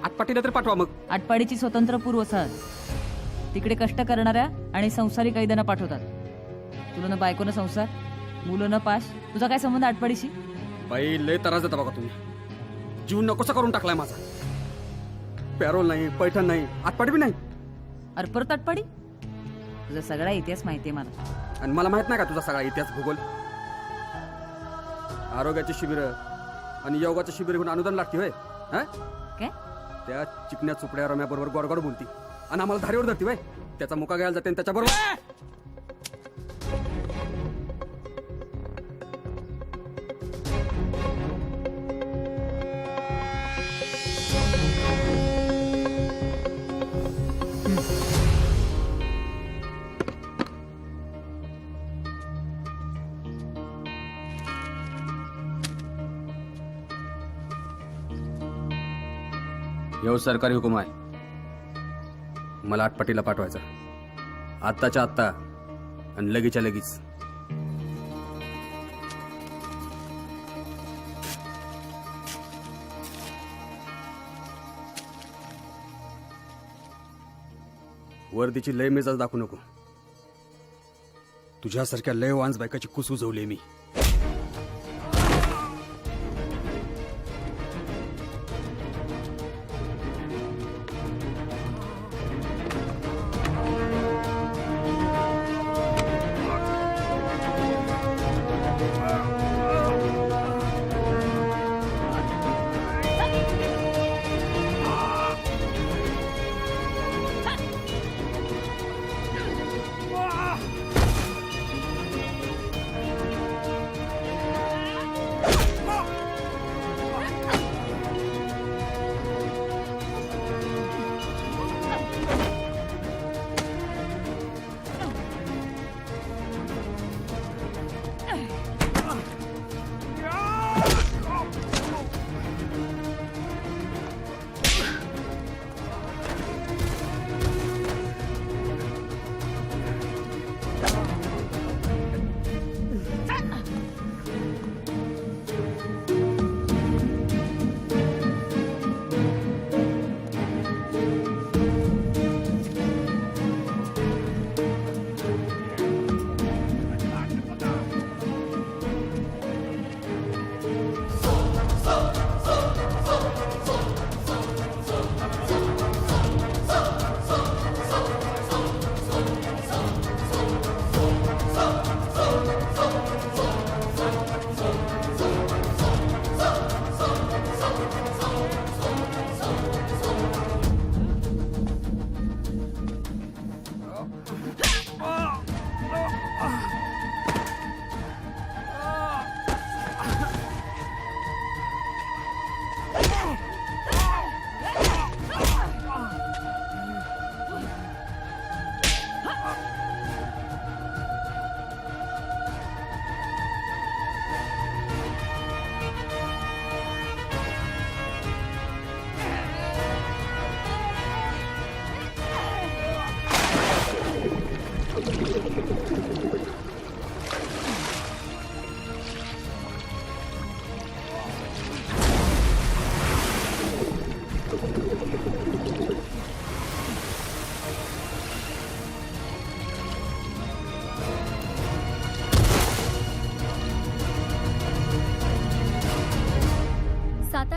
आटपाटीला तरी पाठवा. मग आटपाडीची स्वतंत्र पूर्व वसाहत, तिकडे कष्ट करणाऱ्या आणि संसारी कैद्यांना पाठवतात. तुला न बायकोनं संसार, मुलं न पाश, तुझा काय संबंध आटपाडीशी? बाई लय त्रास देता बघा तुम्ही, जीव नकोसा करून टाकलाय माझा. पॅरोल नाही, पैठण नाही, आटपाडी बी नाही. अरे परत आटपाडी? तुझा सगळा इतिहास माहितीये मला. आणि मला माहित नाही का तुझा सगळा इतिहास, भूगोल? आरोग्याची शिबिर आणि योगाचं शिबिर घेऊन अनुदान लागते होय? काय? त्या चिकन्या चुकड्या रम्याबरोबर गोडगोड बोलती आणि आम्हाला धारीवर धरती होय. त्याचा मुका घ्यायला जाते त्याच्याबरोबर. येऊ सरकारी हुकूम आहे, मला आटपाटीला पाठवायचं आत्ताच्या आत्ता आणि लगेचच्या लगेच. वर्दीची लय मेजाज दाखवू नको. तुझ्यासारख्या लय वांज बायकाची कुस उजवली मी.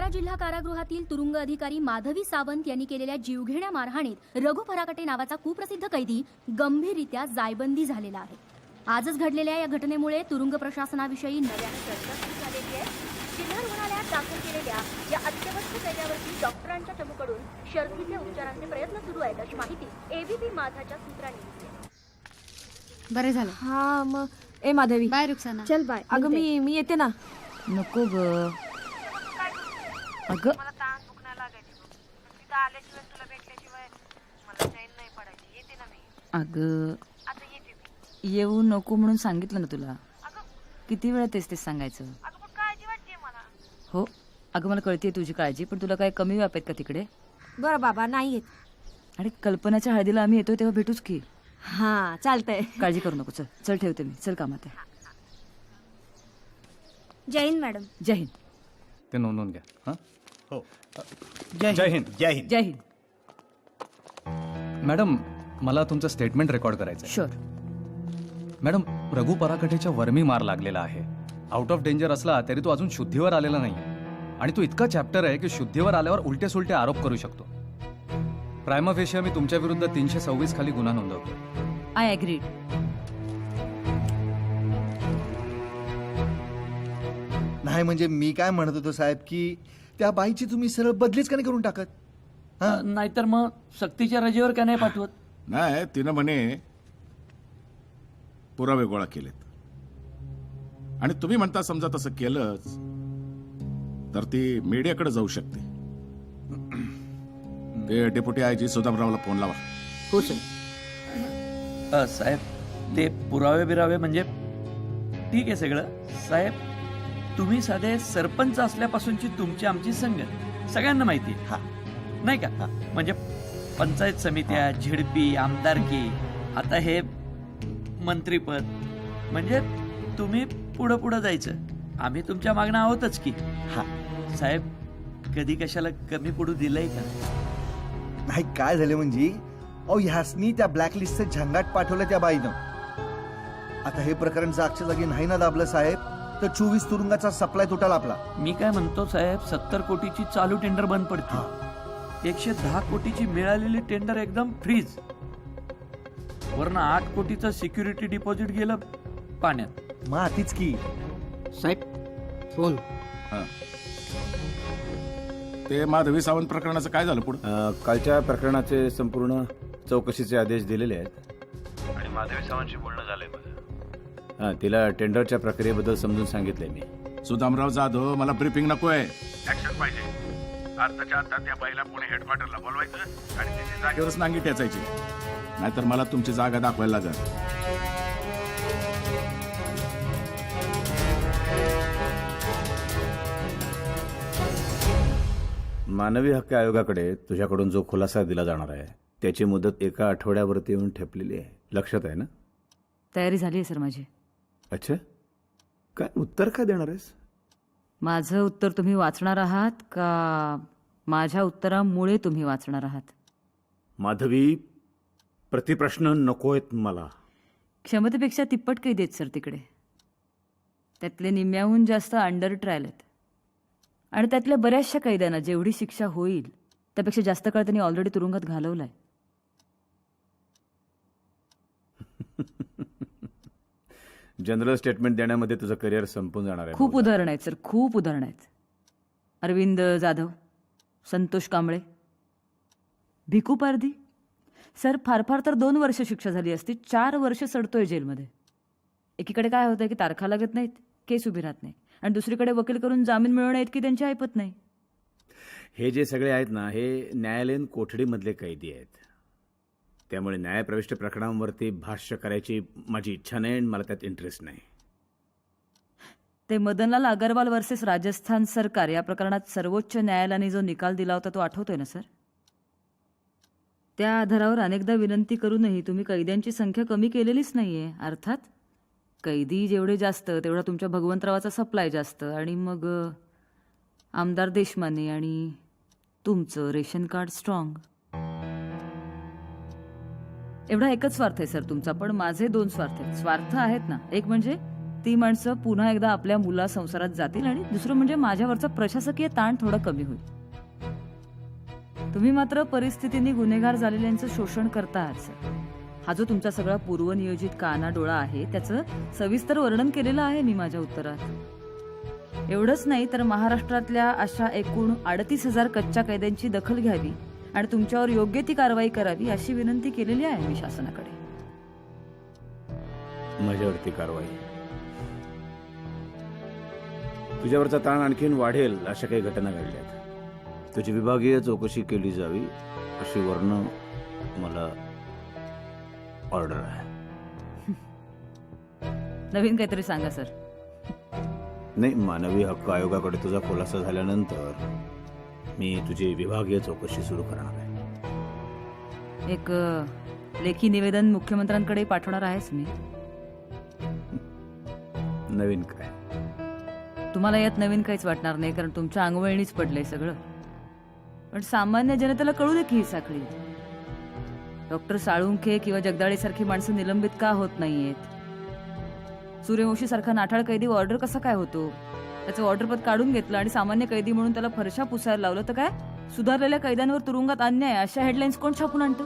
जिल्हा कारागृहातील तुरुंग अधिकारी माधवी सावंत यांनी केलेल्या जीवघेण्या मारहाणीत रघु फराकटे नावाचा कुप्रसिद्ध कैदी गंभीररित्या जायबंदी झालेला आहे. आजच घडलेल्या या घटनेमुळे तुरुंग प्रशासनाविषयी नव्याने चर्चा सुरू झालेली आहे. जिल्हा रुग्णालयात दाखल केलेल्या या अत्यवस्थ कैद्यावरती डॉक्टरांच्या चमूकडून शर्थीचे उपचारांचे प्रयत्न सुरू आहेत अशी माहिती एबीपी माझाच्या सूत्रांनी दिली आहे. बरे झालं. हा मग ए माधवी बाय रुक्साना. चल बाय. अगं मी येते ना. नको ग अगं अगं येऊ नको म्हणून सांगितलं ना तुला. किती वेळा तेच सांगायचं. हो अगं मला कळते तुझी काळजी, पण तुला काय कमी व्याप आहेत का तिकडे? बरं बाबा नाही येत. आणि कल्पनाच्या हळदीला आम्ही येतोय तेव्हा भेटूच की. हा चालतंय. काळजी करू नको. चल चल ठेवते मी. चल कामात आहे. जय हिंद मॅडम. जय हिंद. ते नोंदवून घ्या. हां हो. जय हिंद. जय हिंद. जय हिंद. मॅडम मला तुमचं स्टेटमेंट रेकॉर्ड करायचं आहे. शुअर. मॅडम रघु पराकटेच्या वर्मी मार लागलेला आहे. आउट ऑफ डेंजर असला तरी तो अजून शुद्धीवर आलेला नाही, आणि तो इतका चॅप्टर आहे की शुद्धीवर आल्यावर उलटे सुलटे आरोप करू शकतो. प्रायमा फेशिया मी तुमच्या विरुद्ध 326 खाली गुन्हा नोंदवतो. I agreed. नाही म्हणजे मी काय म्हणत होतो साहेब की त्या बाईची तुम्ही सरळ बदलीच का नाही करून टाकत? नाहीतर मग सक्तीच्या रजेवर का नाही पाठवत? नाही, तिनं म्हणे पुरावे गोळा केलेत, आणि तुम्ही म्हणता समजा तसं केलंच तर ती मीडियाकडे जाऊ शकते. ते डेप्युटी आयजी सुदामरावला फोन लावा. हो सर. साहेब ते पुरावे बिरावे म्हणजे ठीक आहे सगळं. साहेब तुम्ही साधे सरपंच असल्यापासूनची तुमची आमची संगत सगळ्यांना माहिती आहे नाही का? म्हणजे पंचायत समित्या, झेडपी, आमदारकी, आता हे मंत्रीपद, म्हणजे तुम्ही पुढं पुढं जायचं. आम्ही तुमच्या मागणं आहोतच की. साहेब कधी कशाला कमी पडू दिलंय का? नाही काय झालं म्हणजे ह्यासनी त्या ब्लॅकलिस्टचं झंगाट पाठवलं त्या बाईनं. आता हे प्रकरण जागच्या जागी नाही ना दाबलं साहेब तर 24 तुरुंगाचा सप्लाय तुटाल आपला. मी काय म्हणतो साहेब, 70 कोटीची चालू टेंडर बंद पडते. 110 कोटीची मिळालेली टेंडर एकदम फ्रीज. वरनं 8 कोटीचं सिक्युरिटी डिपॉझिट गेलं पाण्यात. मातीच की. साहेब फोन. ते माधवी सावंत प्रकरणाचं काय झालं पुढं? कालच्या प्रकरणाचे संपूर्ण चौकशीचे आदेश दिलेले आहेत, आणि माधवी सावंतशी बोलणं झालंय माझं. तिला टेंडरच्या प्रक्रियेबद्दल समजून सांगितलंय मी. सुदामराव जाधव, मला ब्रीफिंग नकोय. ऍक्शन पाहिजे. आत्ताच्या आता त्या बाईला पुणे हेडक्वार्टरला बोलवायचं आणि तिची जागेवरच नांगी ठेचायची, नाहीतर मला तुमची जागा दाखवायला लागेल. मानवी हक्क आयोगाकडे तुझ्याकडून जो खुलासा दिला जाणार आहे त्याची मुदत 1 आठवड्यावरती येऊन ठेपलेली आहे. लक्षात आहे ना? तयारी झाली आहे सर माझी. अच्छा, काय उत्तर काय देणार आहेस? माझं उत्तर तुम्ही वाचणार आहात का माझ्या उत्तरामुळे तुम्ही वाचणार आहात? माधवी, प्रतिप्रश्न नकोयत मला. क्षमतेपेक्षा तिप्पट काही देत सर तिकडे. त्यातले निम्म्याहून जास्त अंडर ट्रायल आहेत, आणि त्यातल्या बऱ्याचशा कैद्यांना जेवढी शिक्षा होईल त्यापेक्षा जास्त काळ त्यांनी ऑलरेडी तुरुंगात घालवलाय. जनरल स्टेटमेंट देण्यामध्ये तुझं करिअर संपून जाणार आहे. खूप उदाहरण आहेत सर, खूप उदाहरण आहेत. अरविंद जाधव, संतोष कांबळे, भिकू पारधी. सर फार फार तर 2 वर्ष शिक्षा झाली असती, 4 वर्ष सडतोय जेलमध्ये. एकीकडे काय होतंय की तारखा लागत नाहीत, केस उभी राहत नाही, आणि दुसरीकडे वकील करून जामीन मिळवणे इतकी त्यांची ऐपत नाही. हे जे सगळे आहेत ना, हे न्यायालयीन कोठडीमधले कैदी आहेत. त्यामुळे न्यायप्रविष्ट प्रकरणांवरती भाष्य करायची माझी इच्छा नाही आणि मला त्यात इंटरेस्ट नाही. ते मदनलाल अगरवाल वर्सेस राजस्थान सरकार या प्रकरणात सर्वोच्च न्यायालयाने जो निकाल दिला होता तो आठवतोय ना सर? त्या आधारावर अनेकदा विनंती करूनही तुम्ही कैद्यांची संख्या कमी केलेलीच नाहीये. अर्थात कैदी जेवढे जास्त तेवढा तुमच्या भगवंतरावाचा सप्लाय जास्त, आणि मग आमदार देशमाने आणि तुमचं रेशन कार्ड स्ट्रॉंग. एवढा एकच स्वार्थ आहे सर तुमचा, पण माझे 2 स्वार्थ आहेत. स्वार्थ आहेत ना, एक म्हणजे ती माणसं पुन्हा एकदा आपल्या मुला संसारात जातील आणि दुसरं म्हणजे माझ्यावरचा प्रशासकीय ताण थोडा कमी होईल. तुम्ही मात्र परिस्थितीने गुन्हेगार झालेल्यांचं शोषण करता आहात सर. हा जो तुमचा सगळा पूर्वनियोजित कानाडोळा आहे त्याचं सविस्तर वर्णन केलेलं आहे मी माझ्या उत्तरात. एवढंच नाही तर महाराष्ट्रातल्या अशा एकूण 38,000 कच्च्या कैद्यांची दखल घ्यावी आणि तुमच्यावर योग्य ती कारवाई करावी अशी विनंती केलेली आहे मी शासनाकडे. माझ्यावरती कारवाई? तुझ्यावरचा ताण आणखीन वाढेल अशा काही घटना घडल्यात. तुझी विभागीय चौकशी केली जावी अशी वर्ण मला ऑर्डर आहे. नवीन काहीतरी सांगा सर. नाही, मानवी हक्क आयोगाकडे तुझा खुलासा झाल्यानंतर मी तुझी विभागीय चौकशी सुरू करणार आहे. एक लेखी निवेदन मुख्यमंत्र्यांकडे पाठवणार आहेस मी. नवीन काय? तुम्हाला यात नवीन काहीच वाटणार नाही कारण तुमच्या अंगवळणीच पडलंय सगळं. पण सामान्य जनतेला कळू दे की ही साखळी. डॉक्टर साळुंखे किंवा जगदाळे सारखी माणसं निलंबित का होत नाहीयेत? सूर्यवंशी सारखा नाठाळ कैदी ऑर्डर कसा काय होतो? त्याचं ऑर्डरपद काढून घेतलं आणि सामान्य कैदी म्हणून त्याला फरशा पुसायला लावलं तर काय? सुधारलेल्या कैद्यांवर तुरुंगात अन्याय अशा हेडलाईन्स कोण छापून आणतं?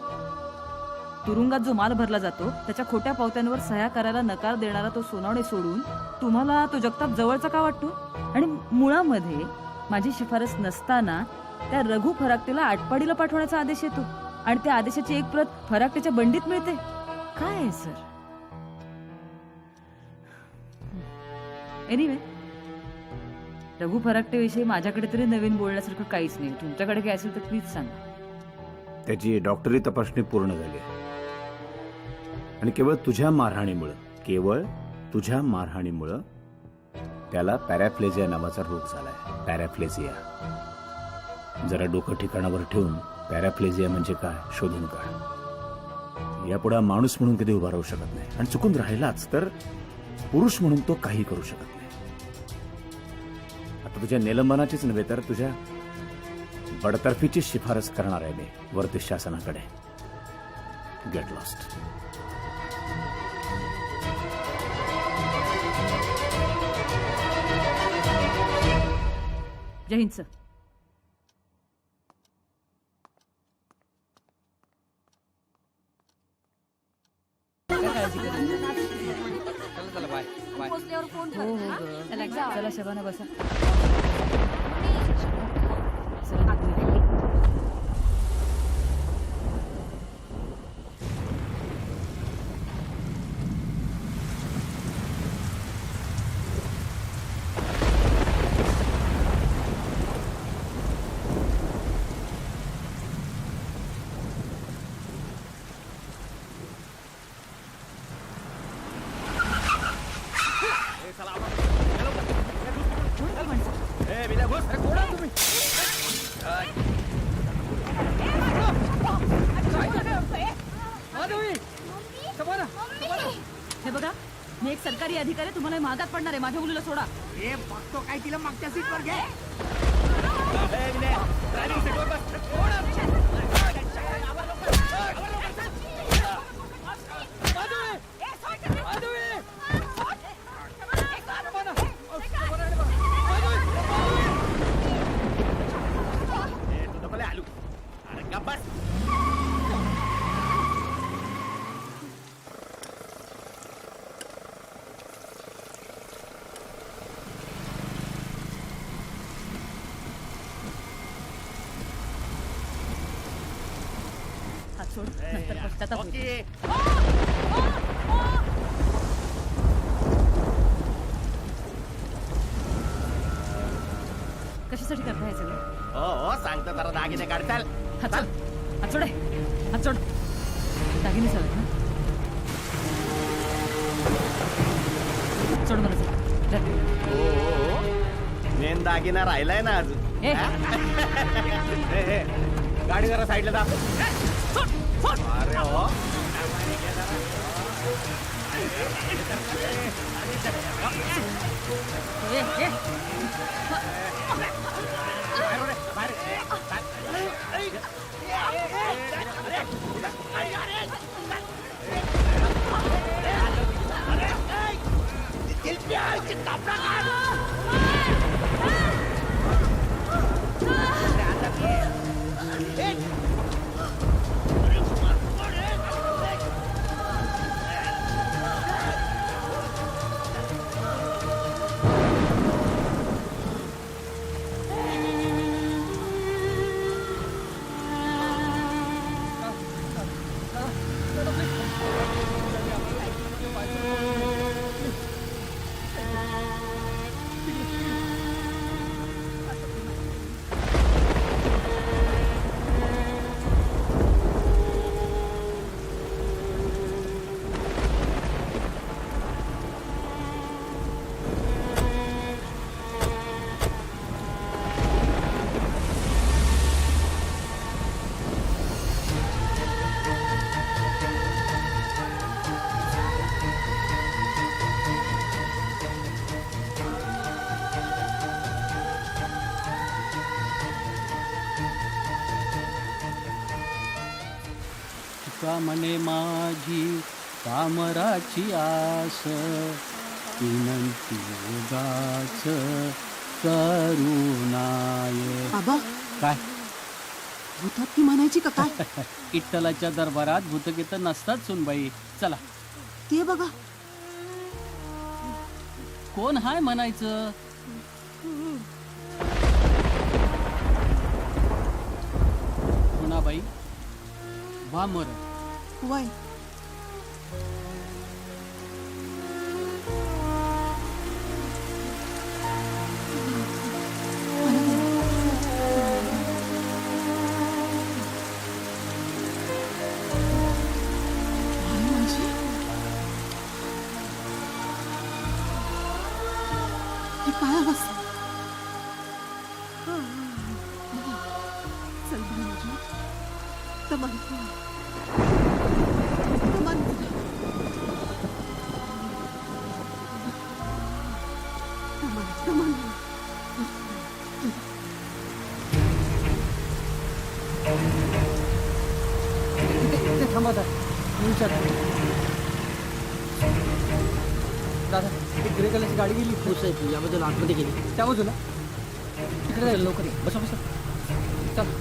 तुरुंगात जो माल भरला जातो त्याच्या खोट्या पावत्यांवर सह्या करायला नकार देणारा तो सोनावणे सोडून तुम्हाला तो जगताप जवळचा का वाटतो? आणि मुळामध्ये माझी शिफारस नसताना त्या रघु फराकटेला आटपाडीला पाठवण्याचा आदेश येतो आणि त्या आदेशाची एक प्रत फराकटेच्या बंडीत मिळते. काय आहे सर? एनिवे, रघु फराकटेविषयी माझ्याकडे तरी नवीन बोलण्यासारखं काहीच नाही. तुमच्याकडे काय असेल तर प्लीज सांगा. त्याची डॉक्टरी तपासणी पूर्ण झाली आणि केवळ तुझ्या मारहाणीमुळं त्याला पॅराप्लेजिया नावाचा रोग झालाय. पॅराप्लेजिया. जरा डोकं ठिकाणावर ठेवून पॅराप्लेजिया म्हणजे काय शोधून काढ. यापुढे माणूस म्हणून कधी उभा राहू शकत नाही आणि चुकून राहिलाच तर पुरुष म्हणून तो काही करू शकत नाही. आता तुझ्या निलंबनाचीच नव्हे तर तुझ्या बडतर्फीची शिफारस करणार आहे मी वरती शासनाकडे. Get lost. Jai Hind sir. पोचल्यावर फोन कर. हो हा? चला चला शबाना बसा. हे बघा, मी एक सरकारी अधिकारी आहे, तुम्हाला महागात पडणार आहे. माझ्या मुलीला सोडा. बघतो काय तिला मागच्या सीटवर घे. हात सोड, नंतर पश्चाताप होईल. कशासाठी करताय हे सगळं? हो सांगतो जरा दागिने काढताल. हात सोड, हात सोड, हात सोड. दागिने सवय ना? सोड मला. मेन दागिना राहिलाय ना अजून. गाडी जरा साईडला दाब. अरे हो. का मने माझी कामराची आस विनंती योगाच करुणाय. बाबा काय भूतात की म्हणायची का काय? इट्टलाच्या दरबारात भूतगीत नसतात सुनबाई. चला ते बघा कोण हाय म्हणायचं. पुणाबाई वामर वय काय अवस्था. चल बाई माझी तमान थांबा दादा एक ग्रे कलरची गाडी गेली. हो साहेब या बाजूला आतमध्ये गेली. त्या बाजूला तिकडे जायला लवकर ये. बसा बसा चला.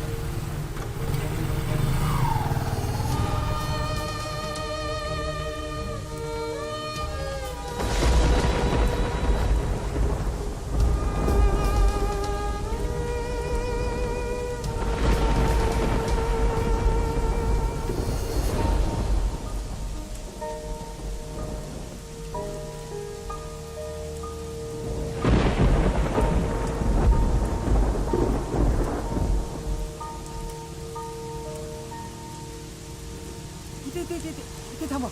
इथे थांबा.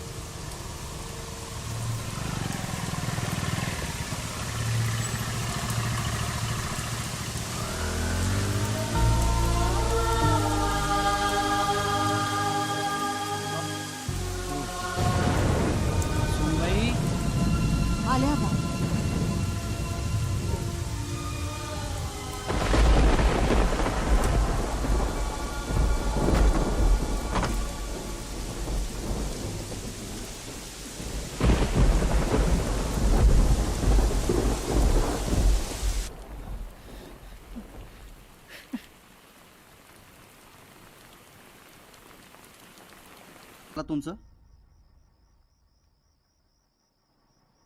सुनबाई आल्या बा. तुमचं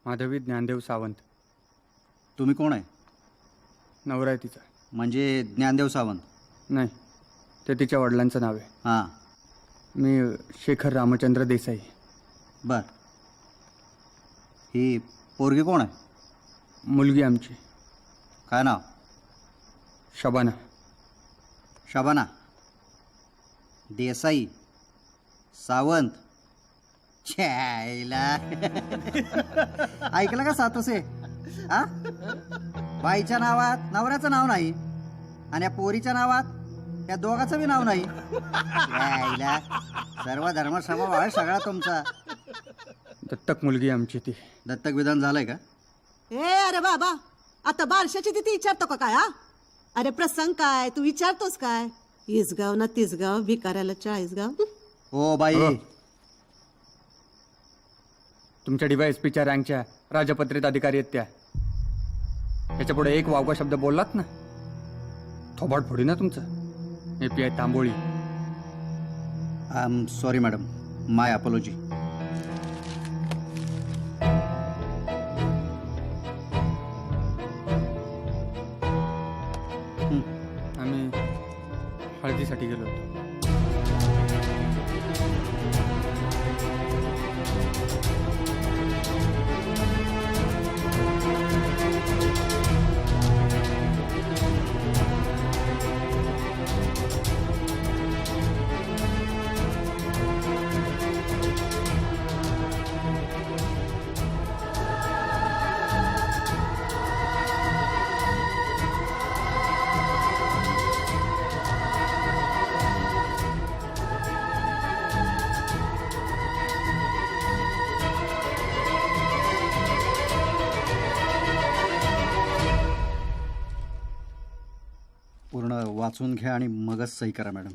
माधवी ज्ञानदेव सावंत. तुम्ही कोण आहे? नवरा आहे तिचा. म्हणजे ज्ञानदेव सावंत? नाही, ते तिच्या वडिलांचं नाव आहे. हां. मी शेखर रामचंद्र देसाई. बर. ही पोरगी कोण आहे? मुलगी आमची. काय नाव? शबाना. शबाना देसाई सावंत. छायला ऐकलं का सातोसे? हा, बाईच्या नावात नवऱ्याचं नाव नाही आणि या पोरीच्या नावात या दोघाचं बी नाव नाही. छायला सर्व धर्मसभा आहे सगळा तुमचा. दत्तक मुलगी आमची ती. दत्तक विधान झालंय का? ए अरे बाबा, आता बारशाची तिथे विचारतो का काय? हा, अरे प्रसंग काय तू विचारतोस काय? इसगाव ना तिसगाव, भिकाऱ्याला 40 गाव. हो बाई. तुमच्या DYSPच्या रँकच्या राजपत्रित अधिकारी आहेत त्या. याच्या पुढे एक वावगा शब्द बोललात ना, थोबाड फोडी ना तुमचं. API Tamboli. I am sorry madam, my apology. आम्ही हळदीसाठी गेलो होतो. पूर्ण वाचून घ्या आणि मगच सही करा मॅडम.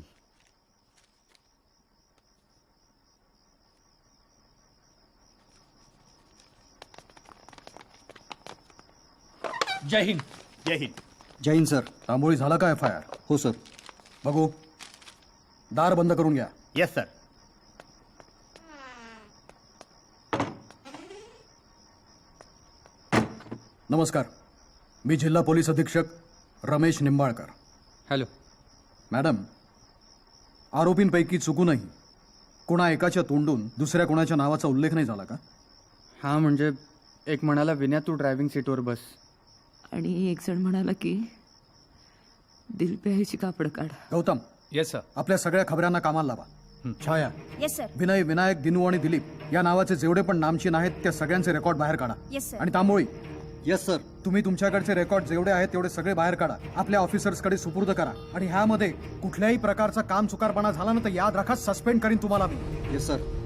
जय हिंद. जय हिंद. जय हिंद सर. तांबोळी झाला का FIR? हो सर. बघू, दार बंद करून घ्या. Yes sir. नमस्कार, मी जिल्हा पोलीस अधीक्षक रमेश निंबाळकर. हॅलो मॅडम, आरोपींपैकी चुकूनही कोणा एकाच्या तोंडून दुसऱ्या कोणाच्या नावाचा उल्लेख नाही झाला का? हा, म्हणजे एक म्हणाला विनया तू ड्रायव्हिंग सीटवर बस, आणि एक जण म्हणाला की दिल पे ह्याची कापड काढ. गौतम. Yes sir. आपल्या सगळ्या खबऱ्यांना कामाला लावा. Chhaya, yes sir. विनय, विनायक, दिनू आणि दिलीप या नावाचे जेवढे पण नामचीन आहेत त्या सगळ्यांचे रेकॉर्ड बाहेर काढा. Yes sir. आणि तांबोळी. Yes sir. तुम्ही तुमच्याकडचे रेकॉर्ड जेवढे आहेत तेवढे सगळे बाहेर काढा, आपल्या ऑफिसर्सकडे सुपूर्द करा. आणि ह्यामध्ये कुठल्याही प्रकारचा काम चुकारपणा झाला ना तर याद राखा, सस्पेंड करीन तुम्हाला मी. Yes sir.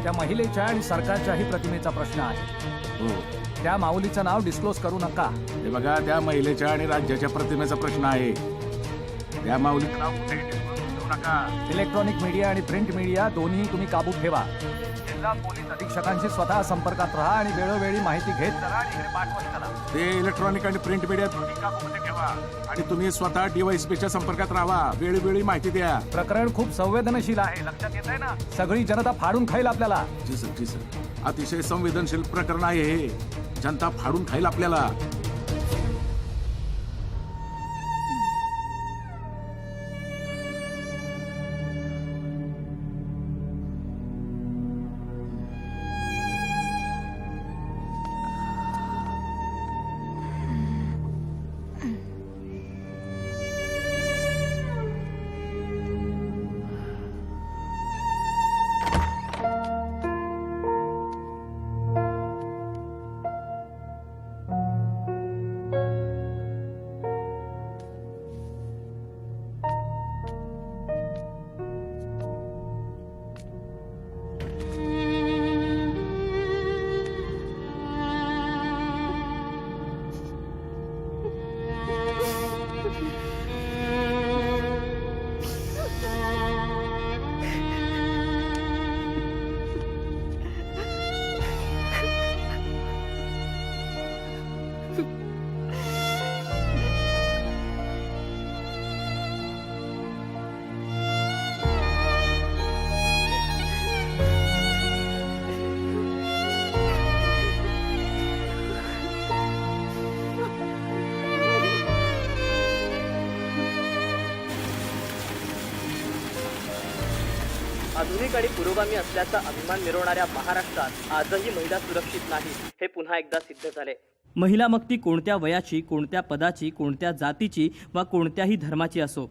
त्या महिलेच्या आणि सरकारच्याही प्रतिमेचा प्रश्न आहे. त्या माऊलीचं नाव डिस्क्लोज करू नका. हे बघा, त्या महिलेच्या आणि राज्याच्या प्रतिमेचा प्रश्न आहे. त्या माऊलीचं नाव कुठेही disclose करू नका. इलेक्ट्रॉनिक मीडिया आणि प्रिंट मीडिया दोन्ही तुम्ही काबूत ठेवा. जिल्हा पोलीस अधीक्षकांशी स्वतः संपर्कात राहा आणि वेळोवेळी माहिती घेत चला आणि इकडे पाठवत चला. ते इलेक्ट्रॉनिक आणि प्रिंट मीडिया दोन्ही काबूमध्ये ठेवा आणि तुम्ही स्वतः DYSPच्या संपर्कात राहा. वेळोवेळी माहिती द्या. प्रकरण खूप संवेदनशील आहे, लक्षात येत आहे ना? सगळी जनता फाडून खाईल आपल्याला. जी सर, जी सर. अतिशय संवेदनशील प्रकरण आहे हे. जनता फाडून खाईल आपल्याला. आधुनिक आणि पुरोगामी असल्याचा अभिमान मिरवणाऱ्या महाराष्ट्रात आजही महिला सुरक्षित नाही हे पुन्हा एकदा सिद्ध झाले. महिला मग ती कोणत्या वयाची, कोणत्या पदाची, कोणत्या जातीची वा कोणत्याही धर्माची असो,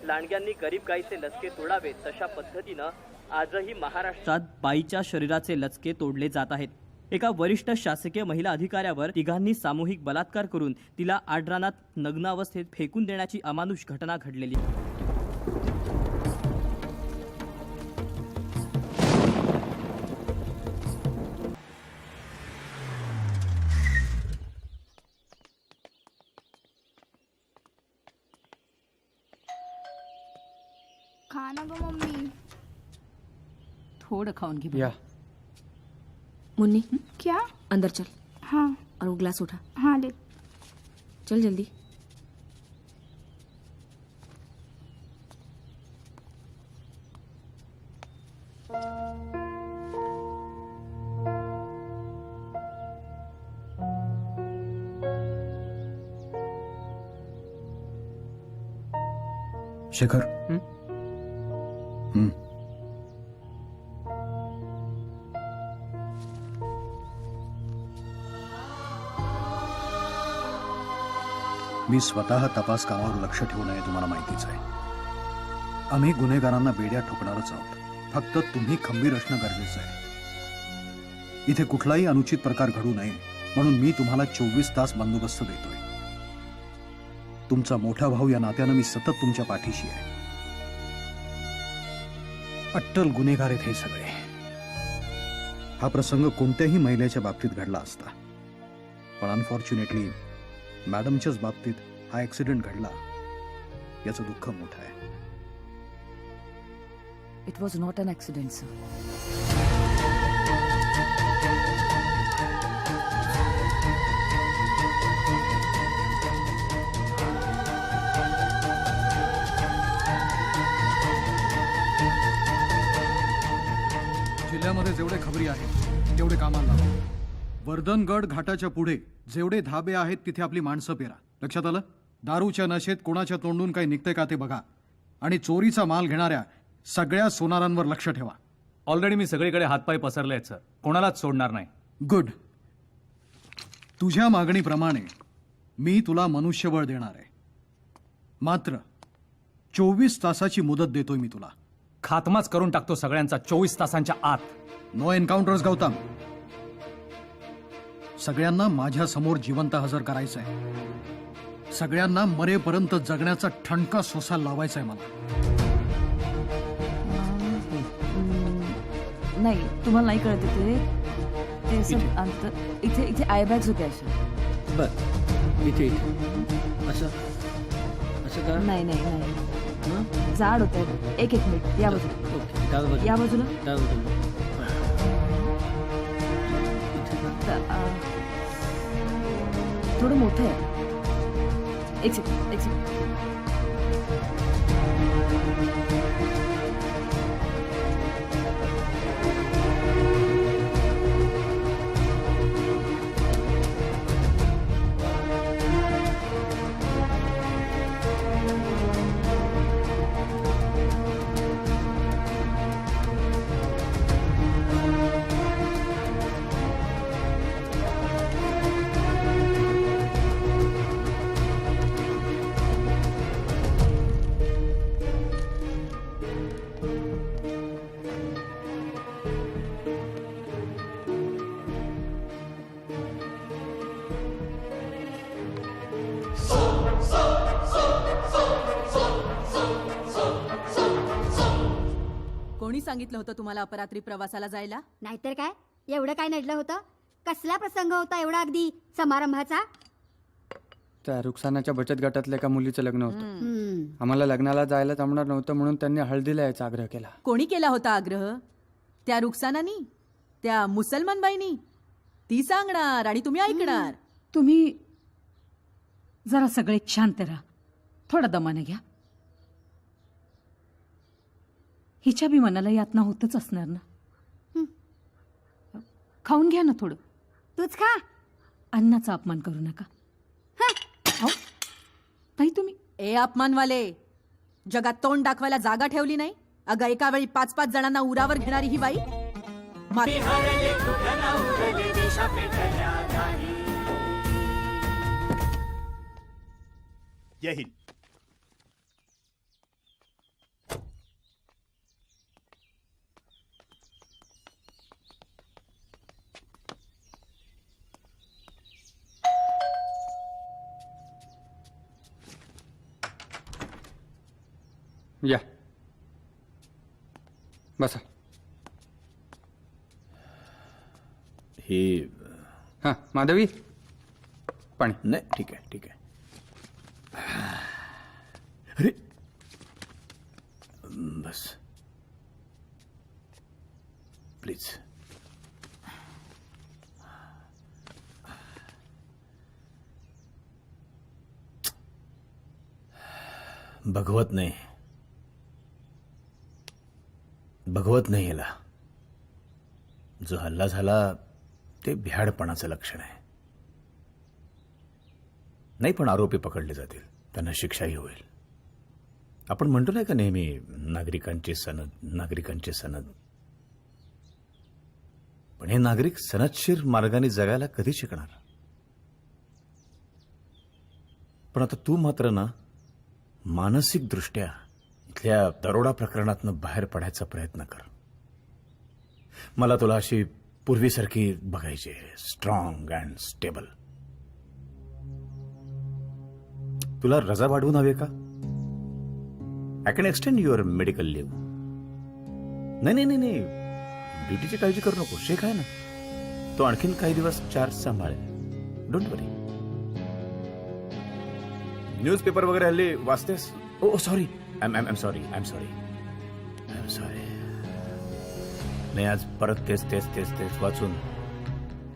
लांडग्यांनी गरीब गाईचे लचके तोडावेत तशा पद्धतीनं आजही महाराष्ट्रात बाईच्या शरीराचे लचके तोडले जात आहेत. एका वरिष्ठ शासकीय महिला अधिकाऱ्यावर तिघांनी सामूहिक बलात्कार करून तिला आडरानात नग्न अवस्थेत फेकून देण्याची अमानुष घटना घडलेली. खाना गो मम्मी. थोड़ा खाऊन घे. या मुन्नी क्या? अंदर चल. हाँ. और वो ग्लास उठा. हाँ ले. चल जल्दी. शेखर. मी स्वतः तपास कामावर लक्ष ठेवू नये तुम्हाला माहितीच आहे. आम्ही गुन्हेगारांना बेड्या ठोकणारच आहोत. फक्त तुम्ही खंबीर असणं गरजेचं आहे. इथे कुठलाही अनुचित प्रकार घडू नये म्हणून मी तुम्हाला 24 तास बंदोबस्त देतोय. तुमचा मोठा भाऊ या नात्यानं मी सतत तुमच्या पाठीशी आहे. अट्टल गुन्हेगार आहेत हे सगळे. हा प्रसंग कोणत्याही महिलेच्या बाबतीत घडला असता, पण अनफॉर्च्युनेटली मॅडमच्याच बाबतीत हा ऍक्सिडेंट घडला. याचं दुःख मोठं आहे. It was not an accident sir. जिल्ह्यामध्ये जेवढे खबरी आहेत तेवढे कामाला लावा. वर्धनगड घाटाच्या पुढे जेवढे धाबे आहेत तिथे आपली माणसं पेरा. लक्षात आलं? दारूच्या नशेत कोणाच्या तोंडून काही निघते का ते बघा. आणि चोरीचा माल घेणाऱ्या सगळ्या सोनारांवर लक्ष ठेवा. ऑलरेडी मी सगळीकडे हातपाय पसरले आहेत सर. कोणालाच सोडणार नाही. गुड. तुझ्या मागणीप्रमाणे मी तुला मनुष्यबळ देणार आहे. मात्र 24 तासाची मुदत देतोय मी तुला. खात्माच करून टाकतो सगळ्यांचा 24 तासांच्या आत. No encounters Gautam. सगळ्यांना माझ्या समोर जिवंत हजर करायचंय. सगळ्यांना मरेपर्यंत जगण्याचा ठणका सोसा लावायचा आहे मला. नाही, तुम्हाला नाही कळत ते इथे इथे आय बॅग्स होते अशा. बर इथे असं असं का? नाही नाही नाही जाड होत. एक मिनिट. या बाजूला. या बाजूला. थोडं मोठं आहे. एक सेकंड एक सेकंड. कोणी सांगितलं होतं तुम्हाला अपरात्री प्रवासाला जायला? नाहीतर काय, एवढं काय नडलं होतं? कसला प्रसंग होता एवढा अगदी समारंभाचा? त्या रुक्सानाच्या बचत गटातल्या एका मुलीचं लग्न होतं. आम्हाला लग्नाला जायला जमणार नव्हतं म्हणून त्यांनी हळदीला यायचा आग्रह केला. कोणी केला होता आग्रह? त्या रुक्सानानी? त्या मुसलमान बाईनी? ती सांगणार आणि तुम्ही ऐकणार. तुम्ही जरा सगळे शांत राहा. थोडा दमाने घ्या. हिच्या बी मनाला यातना होतच असणार ना. खाऊन घ्या ना थोडं. तूच खा. अन्नाचा अपमान करू नका. ताई तुम्ही. ए अपमानवाले, जगात तोंड दाखवायला जागा ठेवली नाही अगं एका वेळी 5-5 जणांना उरावर घेणारी ही बाई जय हिंद. या बसा. ही हां माधवी पाणी. नाही ठीक आहे ठीक आहे. अरे बस प्लीज. भगवत नाही याला. जो हल्ला झाला ते भ्याडपणाचं लक्षण आहे. नाही पण आरोपी पकडले जातील, त्यांना शिक्षाही होईल. आपण म्हणतो नाही का नेहमी नागरिकांची सनद. पण हे नागरिक सनदशीर मार्गाने जगायला कधी शिकणार. पण आता तू मात्र ना मानसिक दृष्ट्या इथल्या दरोडा प्रकरणातनं बाहेर पडायचा प्रयत्न कर. मला तुला अशी पूर्वीसारखी बघायची, स्ट्रॉंग अँड स्टेबल. तुला रजा वाढवून हवे का? I can extend your medical leave. नाही ड्युटीची काळजी करू नको. शेख आहे ना तो, आणखीन काही दिवस चार्ज सांभाळेल. Don't worry. न्यूजपेपर वगैरे हल्ली वाचतेस? ओ सॉरी. I am sorry. नाही आज परत तेच वाचून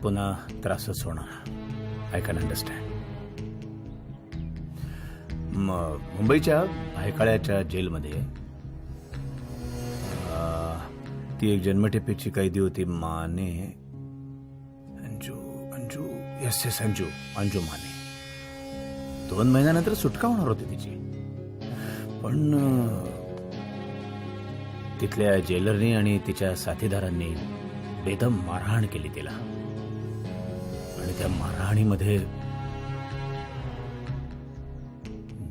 पुन्हा त्रासच होणार. I can understand. मुंबईच्या भायखळ्याच्या जेलमध्ये ती एक जन्मठेपेची कैदी होती माने. अंजू येस अंजू माने. 2 महिन्यानंतर सुटका होणार होती तिची. पण तिथल्या जेलरनी आणि तिच्या साथीदारांनी बेदम मारहाण केली तिला. आणि त्या मारहाणीमध्ये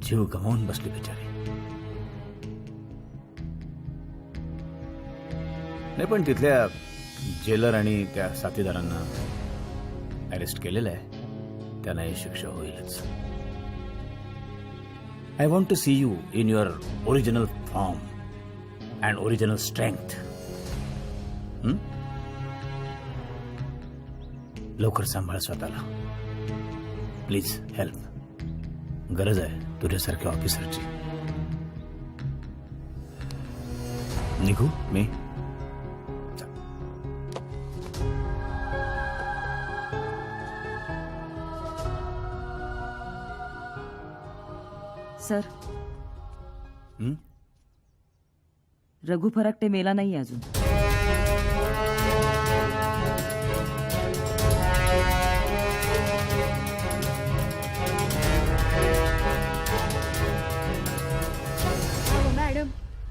जीव गमावून बसली बिचारी. नाही पण तिथल्या जेलर आणि त्या साथीदारांना अरेस्ट केलेलं आहे. त्यांनाही शिक्षा होईलच. I want to see you in your original form and original strength. लवकर सांभाळ स्वतःला. Please help. गरज आहे तुझ्यासारख्या ऑफिसरची. निघू मी? सर रघु फराकटे मेला नाही अजून. मॅडम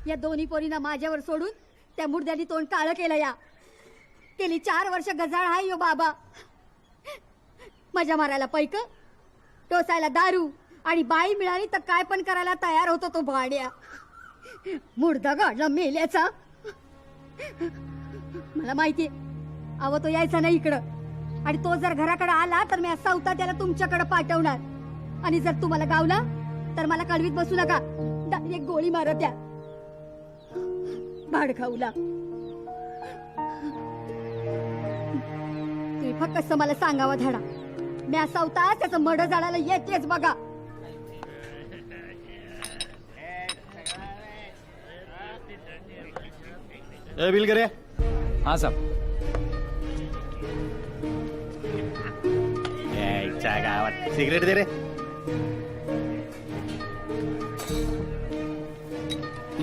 या दोन्ही पोरींना माझ्यावर सोडून त्या मुर्द्यानी तोंड काळं केलं. या गेली 4 वर्ष गजाळ हाय यो बाबा. मजा मारायला पैक, टोसायला दारू आणि बाई मिळाली तर काय पण करायला तयार होतो तो भाड्या. मुर्दा गाडला मेल्याचा. मला माहितीये अव तो यायचा नाही इकडं. आणि तो जर घराकडे आला तर मी असा होता त्याला तुमच्याकडे पाठवणार. आणि जर तुम्हाला गावला तर मला कळवीत बसू नका. डायरेक्ट गोळी मारत द्या. भाड खाऊला. तुम्ही फक्त मला सांगावा धडा. मी असा होता त्याचं मड जाळायला येतेच बघा. बिल करे. हाँ साहब. गावात सिगरेट दे रे.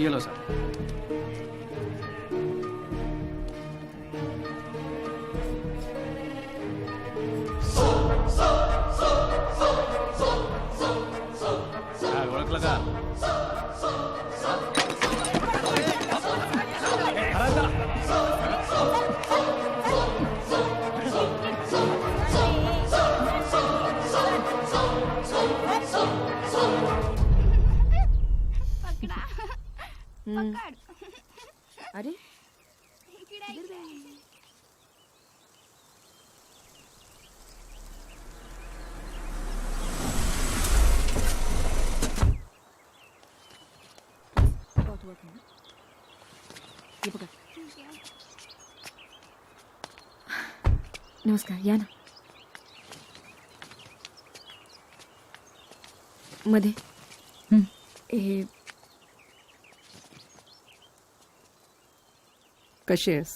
ये लो साहब. ओळखलं का? अरे हे बघा. नमस्कार, या ना. मध्ये हे कशी आहेस?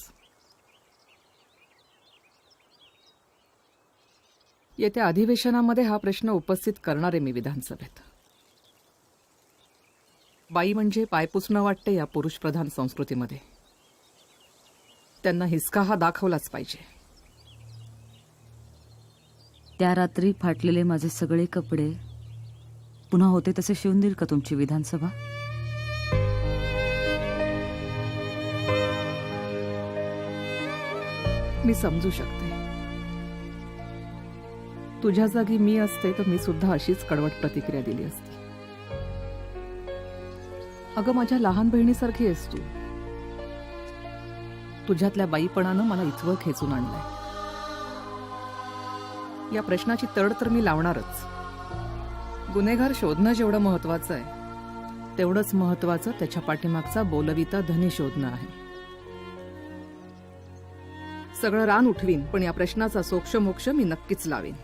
येत्या अधिवेशनामध्ये हा प्रश्न उपस्थित करणार आहे मी विधानसभेत. बाई म्हणजे पायपुसणं वाटते या पुरुषप्रधान संस्कृतीमध्ये. त्यांना हिसका हा दाखवलाच पाहिजे. त्या रात्री फाटलेले माझे सगळे कपडे पुन्हा होते तसे शिवून देईल का तुमची विधानसभा? मी समजू शकते. तुझ्या जागी मी असते तर मी सुद्धा अशीच कडवट प्रतिक्रिया दिली असती. अगं, माझ्या लहान बहिणीसारखी आहेस तू. तुझ्यातल्या बाईपणानं मला इथवर खेचून आणलंय. या प्रश्नाची तड तर मी लावणारच. गुन्हेगार शोधणं जेवढं महत्वाचं आहे तेवढंच महत्वाचं त्याच्या पाठीमागचा बोलविता धनी शोधणं आहे. सगळं रान उठवीन, पण या प्रश्नाचा सोक्षमोक्ष मी नक्कीच लावीन.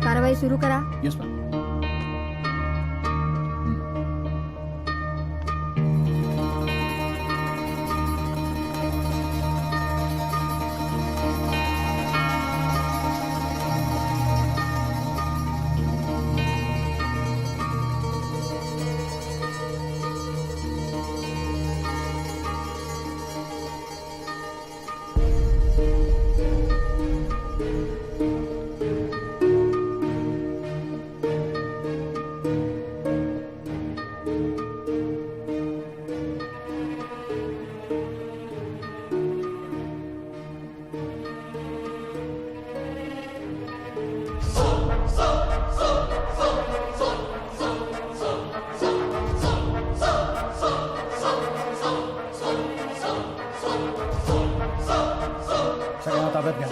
कारवाई सुरू करा. Yes ma'am. सगळ्यांना ताब्यात घ्या.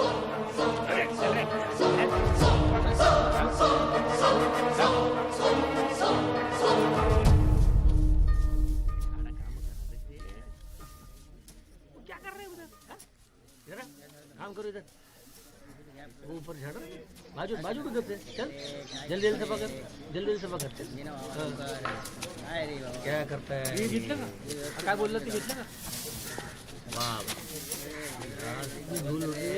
काम करो इधर. ऊपर झाड़ो. बाजू बाजू को दबते. चल जल्दी जल्दी सफा कर. जल्दी सफा करते. क्या करता है? ये घेतलं का? काय बोलला ते घेतलं का? बाबा धूल उडली.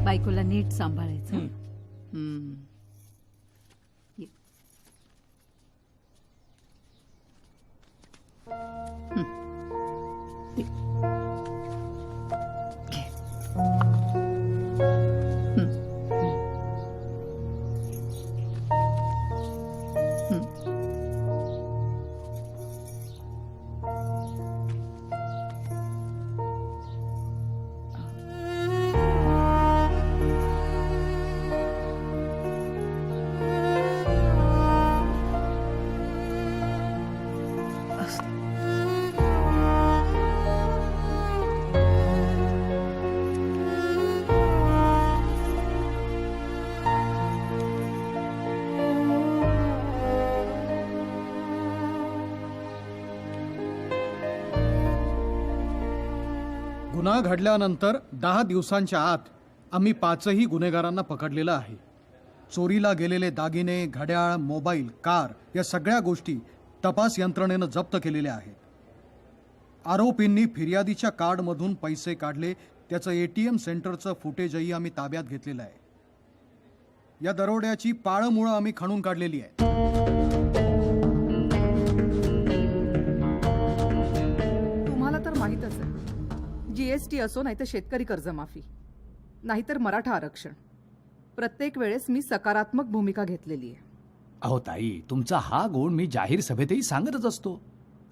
बायकोला नीट सांभाळायचं. गुन्हा घडल्यानंतर 10 दिवसांच्या आत आम्ही 5ही गुन्हेगारांना पकडलेलं आहे. चोरीला गेलेले दागिने, घड्याळ, मोबाईल, कार या सगळ्या गोष्टी तपास यंत्रणेनं जप्त केलेल्या आहेत. आरोपींनी फिर्यादीच्या कार्डमधून पैसे काढले त्याचं ATM सेंटरचं फुटेजही आम्ही ताब्यात घेतलेलं आहे. या दरोड्याची पाळंमुळं आम्ही खणून काढलेली आहेत. तुम्हाला तर माहीतच आहे, GST असो नाहीतर शेतकरी कर्जमाफी नाहीतर मराठा आरक्षण, प्रत्येक वेळेस मी सकारात्मक भूमिका घेतलेली आहे. अहो ताई, तुमचा हा गुण मी जाहीर सभेतही सांगतच असतो.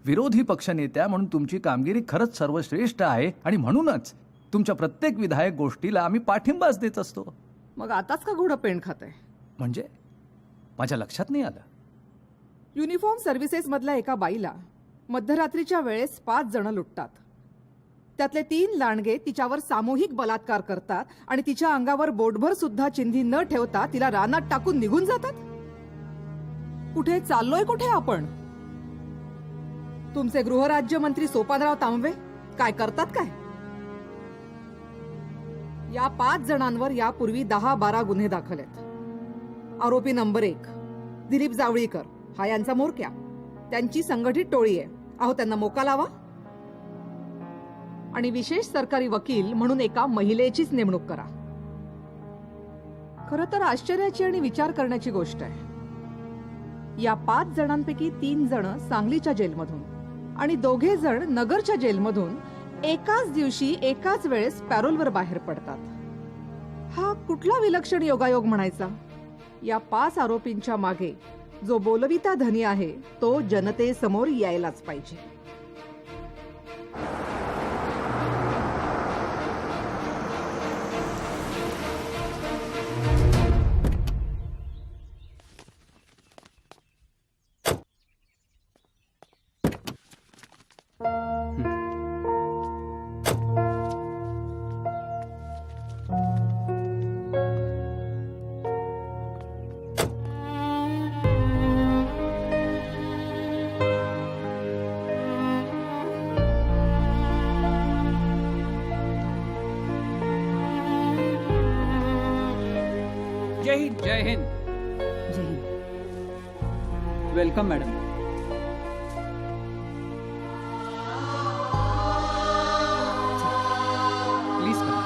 विरोधी पक्षनेत्या म्हणून तुमची कामगिरी खरंच सर्वश्रेष्ठ आहे आणि म्हणूनच तुमच्या प्रत्येक विधायक गोष्टीला आम्ही पाठिंबाच देत असतो. मग आताच का घोडं पेंड खात आहे? म्हणजे माझ्या लक्षात नाही आलं. युनिफॉर्म सर्व्हिसेस मधल्या एका बाईला मध्यरात्रीच्या वेळेस 5 जण लुटतात. त्यातले 3 लांडगे तिच्यावर सामूहिक बलात्कार करतात आणि तिच्या अंगावर बोटभर सुद्धा चिन्ही न ठेवता तिला रानात टाकून निघून जातात. कुठे चाललोय कुठे आपण? तुमचे गृहराज्यमंत्री सोपानराव तांबवे काय करतात काय? या 5 जणांवर यापूर्वी 10-12 गुन्हे दाखल आहेत. आरोपी नंबर 1 दिलीप जावळीकर हा यांचा म्होरक्या. त्यांची संघटित टोळी आहे. अहो, त्यांना मोका लावा. आणि विशेष सरकारी वकील म्हणून एका महिलेचीच नेमणूक करा. खरं तर आश्चर्याची आणि विचार करण्याची गोष्ट आहे, या 5 जणांपैकी 3 जण सांगलीच्या जेलमधून आणि 2 जण नगरच्या जेलमधून एकाच दिवशी एकाच वेळेस पॅरोलवर बाहेर पडतात. हा कुठला विलक्षण योगायोग म्हणायचा? या 5 आरोपींच्या मागे जो बोलविता धनी आहे तो जनतेसमोर यायलाच पाहिजे. Jai Hind. Jai Hind. Jai Hind. Welcome madam. Please come.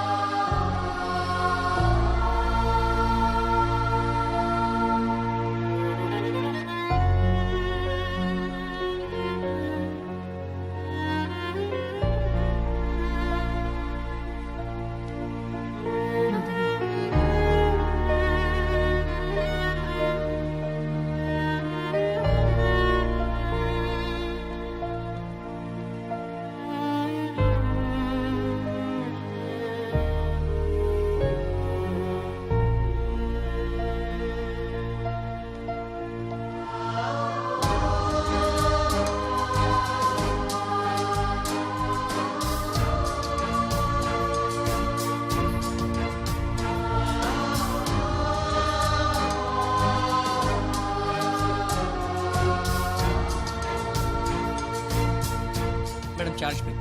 Madam charge पे.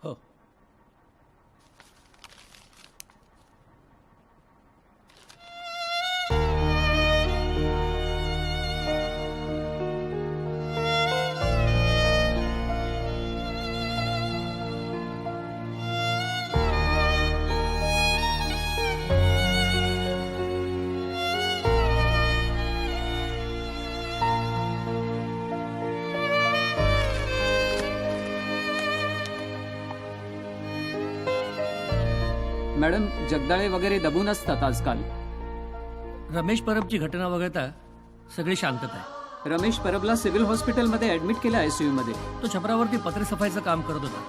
हो. मॅडम, जगदाळे वगैरे दबून असतात आजकाल. रमेश परबची घटना वगळता सगळी शांतता आहे. रमेश परबला सिव्हिल हॉस्पिटलमध्ये ऍडमिट केलं ICU मध्ये. तो छपरावरती पत्रसफाईचं काम करत होता.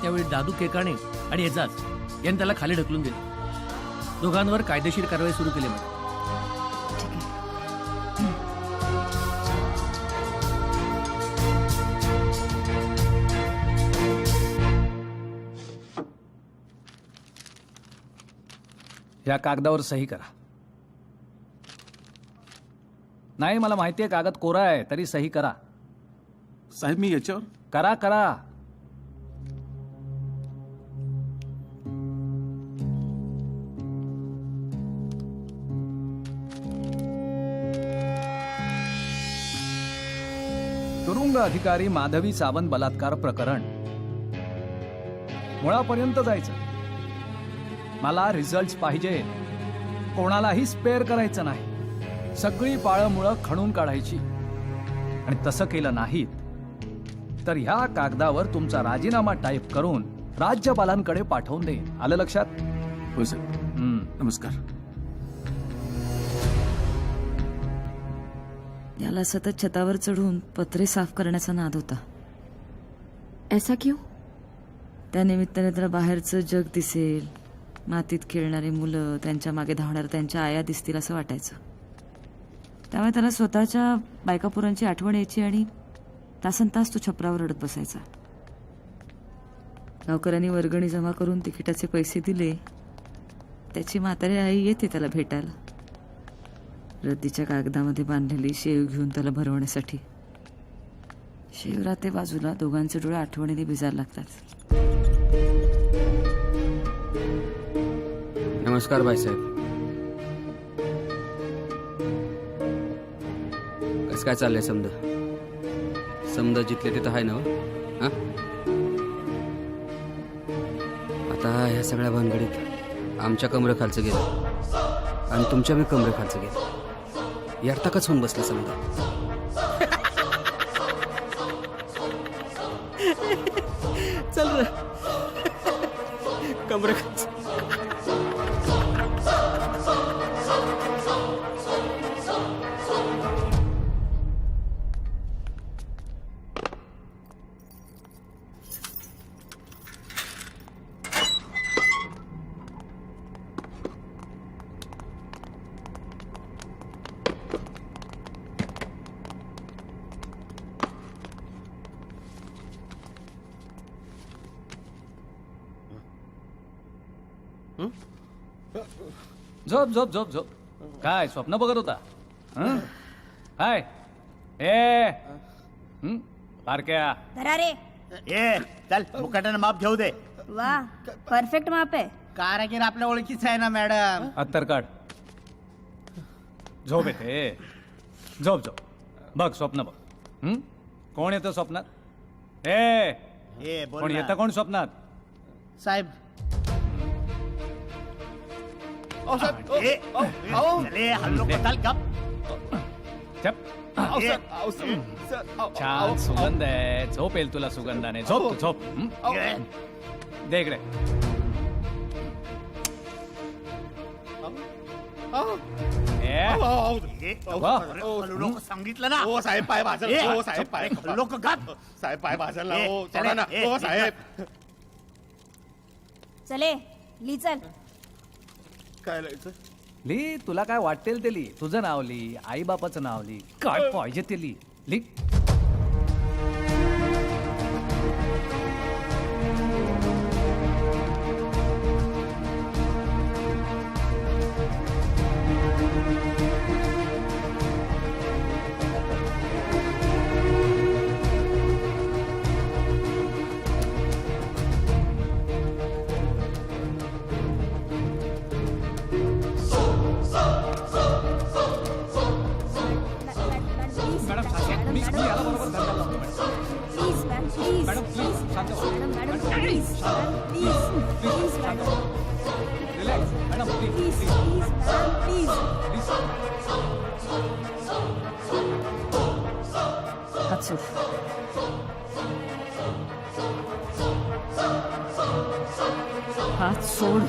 त्यावेळी दादू केकाणे आणि एजाज यांनी त्याला खाली ढकलून दिलं. दोघांवर कायदेशीर कारवाई सुरू केली. मॅडम, या कागदावर सही करा. नाही, मला माहिती आहे कागद कोरा आहे, तरी सही करा. साहेब मी याच्यावर करा करा. तुरुंग अधिकारी माधवी सावंत बलात्कार प्रकरण. मुळापर्यंत जायचं. मला रिझल्ट पाहिजे. कोणालाही स्पेअर करायचं नाही. सगळी पाळंमुळं खणून काढायची. आणि तसं केलं नाहीत तर ह्या कागदावर तुमचा राजीनामा टाईप करून राज्यपालांकडे पाठवून देईन. आलं लक्षात? हो साहेब. नमस्कार. याला सतत छतावर चढून पत्रे साफ करण्याचा नाद होता. ऐसा क्यों? त्या निमित्ताने त्याला बाहेरचं जग दिसेल, मातीत खेळणारी मुलं, त्यांच्या मागे धावणाऱ्या त्यांच्या आया दिसतील असं वाटायचं. त्यामुळे त्याला स्वतःच्या बायकापुरांची आठवण यायची आणि तासनतास तो छपरावर रडत बसायचा. गावकऱ्यांनी वर्गणी जमा करून तिकिटाचे पैसे दिले. त्याची म्हातारी आई येते त्याला भेटायला, रद्दीच्या कागदामध्ये बांधलेली शेव घेऊन त्याला भरवण्यासाठी. शेव राहते बाजूला, दोघांचे डोळे आठवणीने भिजायला लागतात. नमस्कार बाईसाहेब. कसं काय चाललंय? समजा जिथले तिथं आहे ना? हा, आता ह्या सगळ्या भानगडीत आमच्या कमरेखालचं गेलं आणि तुमच्या बी कमरेखालचं गेलं. यार्ताकच होऊन बसलं समजा. चल रे कमरेखालचं. झोप झोप झोप झोप. काय स्वप्न बघत होता? हं? काय ए बारक्या? धरा रे. ए चल मुकाट्यानं माप घेऊ दे. वा, परफेक्ट माप आहे. कारागीर आपल्या ओळखीच आहे ना मॅडम. अत्तर काढ. झोप येते. झोप झोप. बघ स्वप्न बघ. कोण येतं स्वप्नात? ए बोल कोण ना. येतं? कोण स्वप्नात? साहेब. हल्लो चाल गप. छान सुगंध आहे. झोप येईल तुला सुगंधाने. झोप तू, झोप. दे इकडे. सांगितलं ना. हो साहेब पाय भाजल. हो साहेब पाय. लोक गप. साहेब पाय भाजल ना. हो चला ना. हो साहेब. चले ली चल. काय लिहायचं? ली, तुला काय वाटेल ते ली. तुझं नाव ली, आई बापाचं नाव ली, काय पाहिजे ते ली. ली. हात सोड.